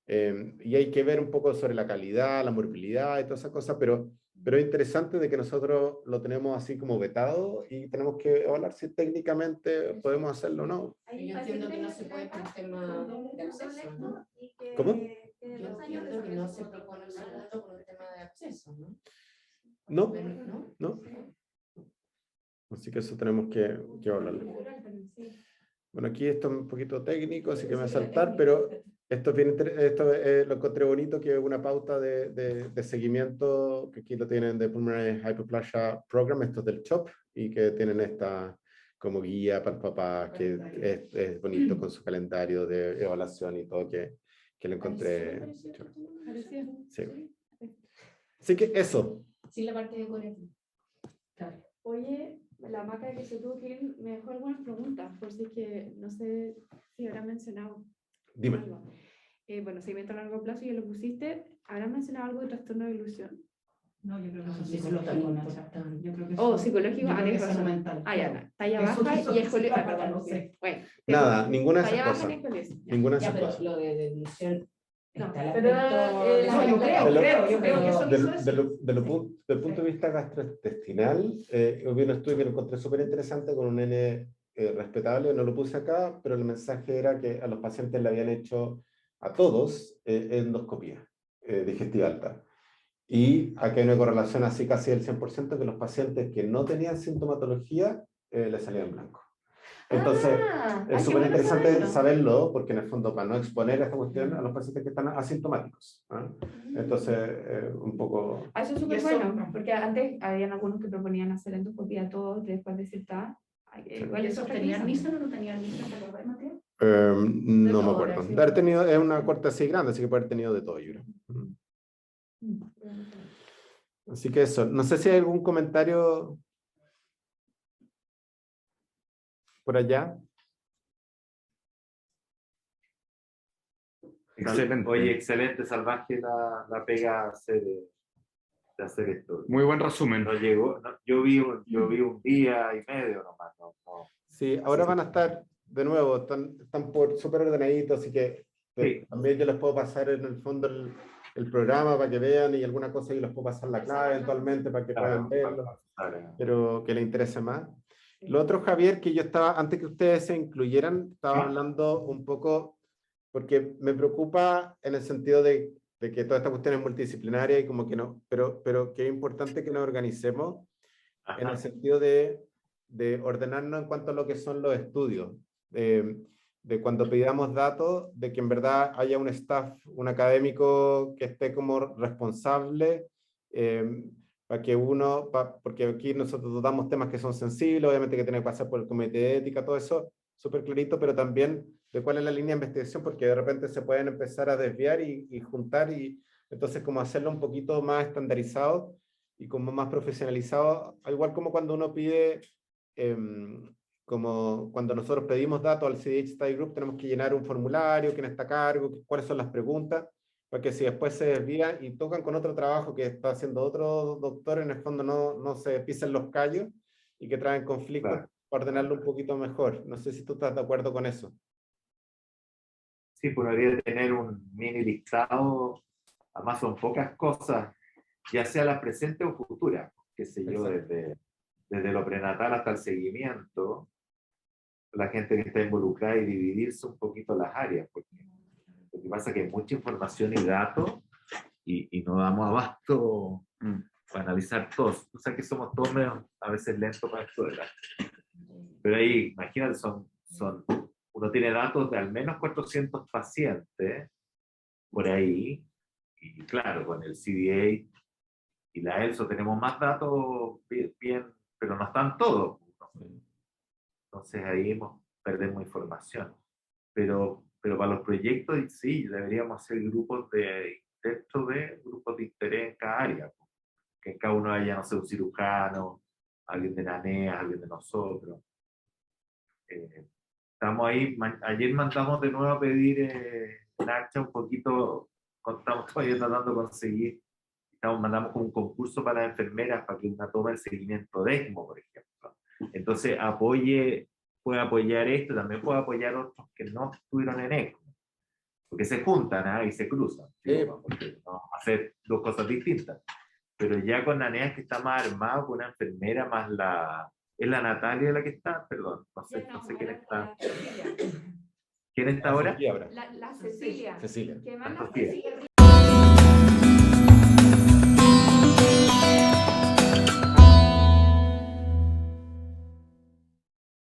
Y hay que ver un poco sobre la calidad, la morbilidad y todas esas cosas, pero es interesante de que nosotros lo tenemos así como vetado y tenemos que evaluar si técnicamente podemos hacerlo o no. Yo entiendo que no se puede por tema de acceso, ¿no? ¿Cómo? Yo entiendo que no se propone un segundo por un tema de acceso, ¿no? No, ¿No? no. Así que eso tenemos que evaluarlo. Bueno, aquí esto es un poquito técnico, así que me voy a saltar, pero esto es bien lo encontré bonito, que es una pauta de seguimiento, que aquí lo tienen de Pulmonary Hyperplasia Program, esto es del CHOP, y que tienen esta como guía para el papá, que es bonito con su calendario de evaluación y todo, que lo encontré. Sí. Así que eso. Sí, la parte de Corea. Claro. Oye, la Maca que se tuvo que ir me dejó algunas preguntas, por si es que no sé si habrá mencionado Dime. algo. Bueno, seguimiento a largo plazo, ya lo pusiste. ¿Habrá mencionado algo de trastorno de ilusión? No, yo creo que eso es Psicológico, psicológico. Nacha. Yo creo que Oh, eso- psicológico, yo creo que tienes es razón. mental. Ah, ya, no. Talla Eso- baja eso- y escoliosis. eso- Perdón, no sé. Bueno, Nada, ninguna de esas talla baja cosas. ni escoliosis. Ya. Ninguna de Ya, esas pero cosas. lo de deducción No, está el pero, aspecto yo creo que eso Del punto de vista gastrointestinal, hubo un estudio que lo encontré súper interesante con un N respetable, no lo puse acá, pero el mensaje era que a los pacientes le habían hecho, a todos, endoscopía digestiva alta. Y aquí hay una correlación así casi del 100%, que los pacientes que no tenían sintomatología le salían blanco. Entonces, es súper interesante saberlo, porque en el fondo para no exponer esta cuestión a los pacientes que están asintomáticos. ¿Ah? Entonces, un poco... Eso es súper bueno, porque antes habían algunos que proponían hacer endoscopía todos después de cierta... ¿Y eso tenía Nissan o no tenía Nissan? ¿Te acordás, Mateo? No me todo, acuerdo. de De haber tenido, es una corte así grande, así que puede haber tenido de todo, yo creo. Así que eso. No sé si hay algún comentario por allá. Excelente. Oye, excelente, salvaje la pega de hacer esto. Muy buen resumen. No llegó, yo vi un día y medio nomás. No. Sí, ahora van a estar de nuevo, están por súper ordenaditos, así que Sí. también yo les puedo pasar en el fondo el programa para que vean, y alguna cosa yo les puedo pasar la clave eventualmente para que puedan verlo, pero que les interese más. Lo otro, Javier, que yo estaba, antes que ustedes se incluyeran, estaba hablando un poco, porque me preocupa en el sentido de que toda esta cuestión es multidisciplinaria y como que no, pero que es importante que nos organicemos en el sentido de ordenarnos en cuanto a lo que son los estudios, de cuando pidamos datos, de que en verdad haya un staff, un académico que esté como responsable, para que porque aquí nosotros damos temas que son sensibles, obviamente que tiene que pasar por el comité de ética, todo eso, súper clarito, pero también de cuál es la línea de investigación, porque de repente se pueden empezar a desviar y juntar, y entonces como hacerlo un poquito más estandarizado y como más profesionalizado, igual como cuando uno pide, como cuando nosotros pedimos datos al CDH Study Group, tenemos que llenar un formulario, quién está a cargo, cuáles son las preguntas, para que si después se desvían y tocan con otro trabajo que está haciendo otro doctor, en el fondo no se pisen los callos y que traen conflictos, Claro. para ordenarlo un poquito mejor. No sé si tú estás de acuerdo con eso. Sí, podría tener un mini listado, además son pocas cosas, ya sea las presentes o futuras, qué sé yo, desde lo prenatal hasta el seguimiento, la gente que está involucrada y dividirse un poquito las áreas, porque lo que pasa es que hay mucha información y datos y no damos abasto para analizar todos. O sea que somos todos medio, a veces lentos para esto de Pero ahí, imagínate, uno tiene datos de al menos 400 pacientes por ahí, y claro, con el CDA y la ELSO tenemos más datos bien, pero no están todos. Entonces ahí perdemos información. Pero para los proyectos sí, deberíamos hacer grupos dentro de grupos de interés en cada área. Que en cada uno haya, no sé, un cirujano, alguien de la NEA, alguien de nosotros. estamos ahí. Ayer mandamos de nuevo a pedir Nacha un poquito, estamos todavía tratando de conseguir, mandamos como un concurso para las enfermeras para que una tome el seguimiento de ECMO, por ejemplo. Entonces puede apoyar esto, también puede apoyar otros que no estuvieron en ECMO, porque se juntan y se cruzan, porque vamos a hacer dos cosas distintas. Pero ya con Aneas, que está más armado, con una enfermera más es la Natalia la que está, perdón, no sé quién está. ¿Quién está ahora? La Cecilia. Cecilia. Que más La la Sofía. Cecilia.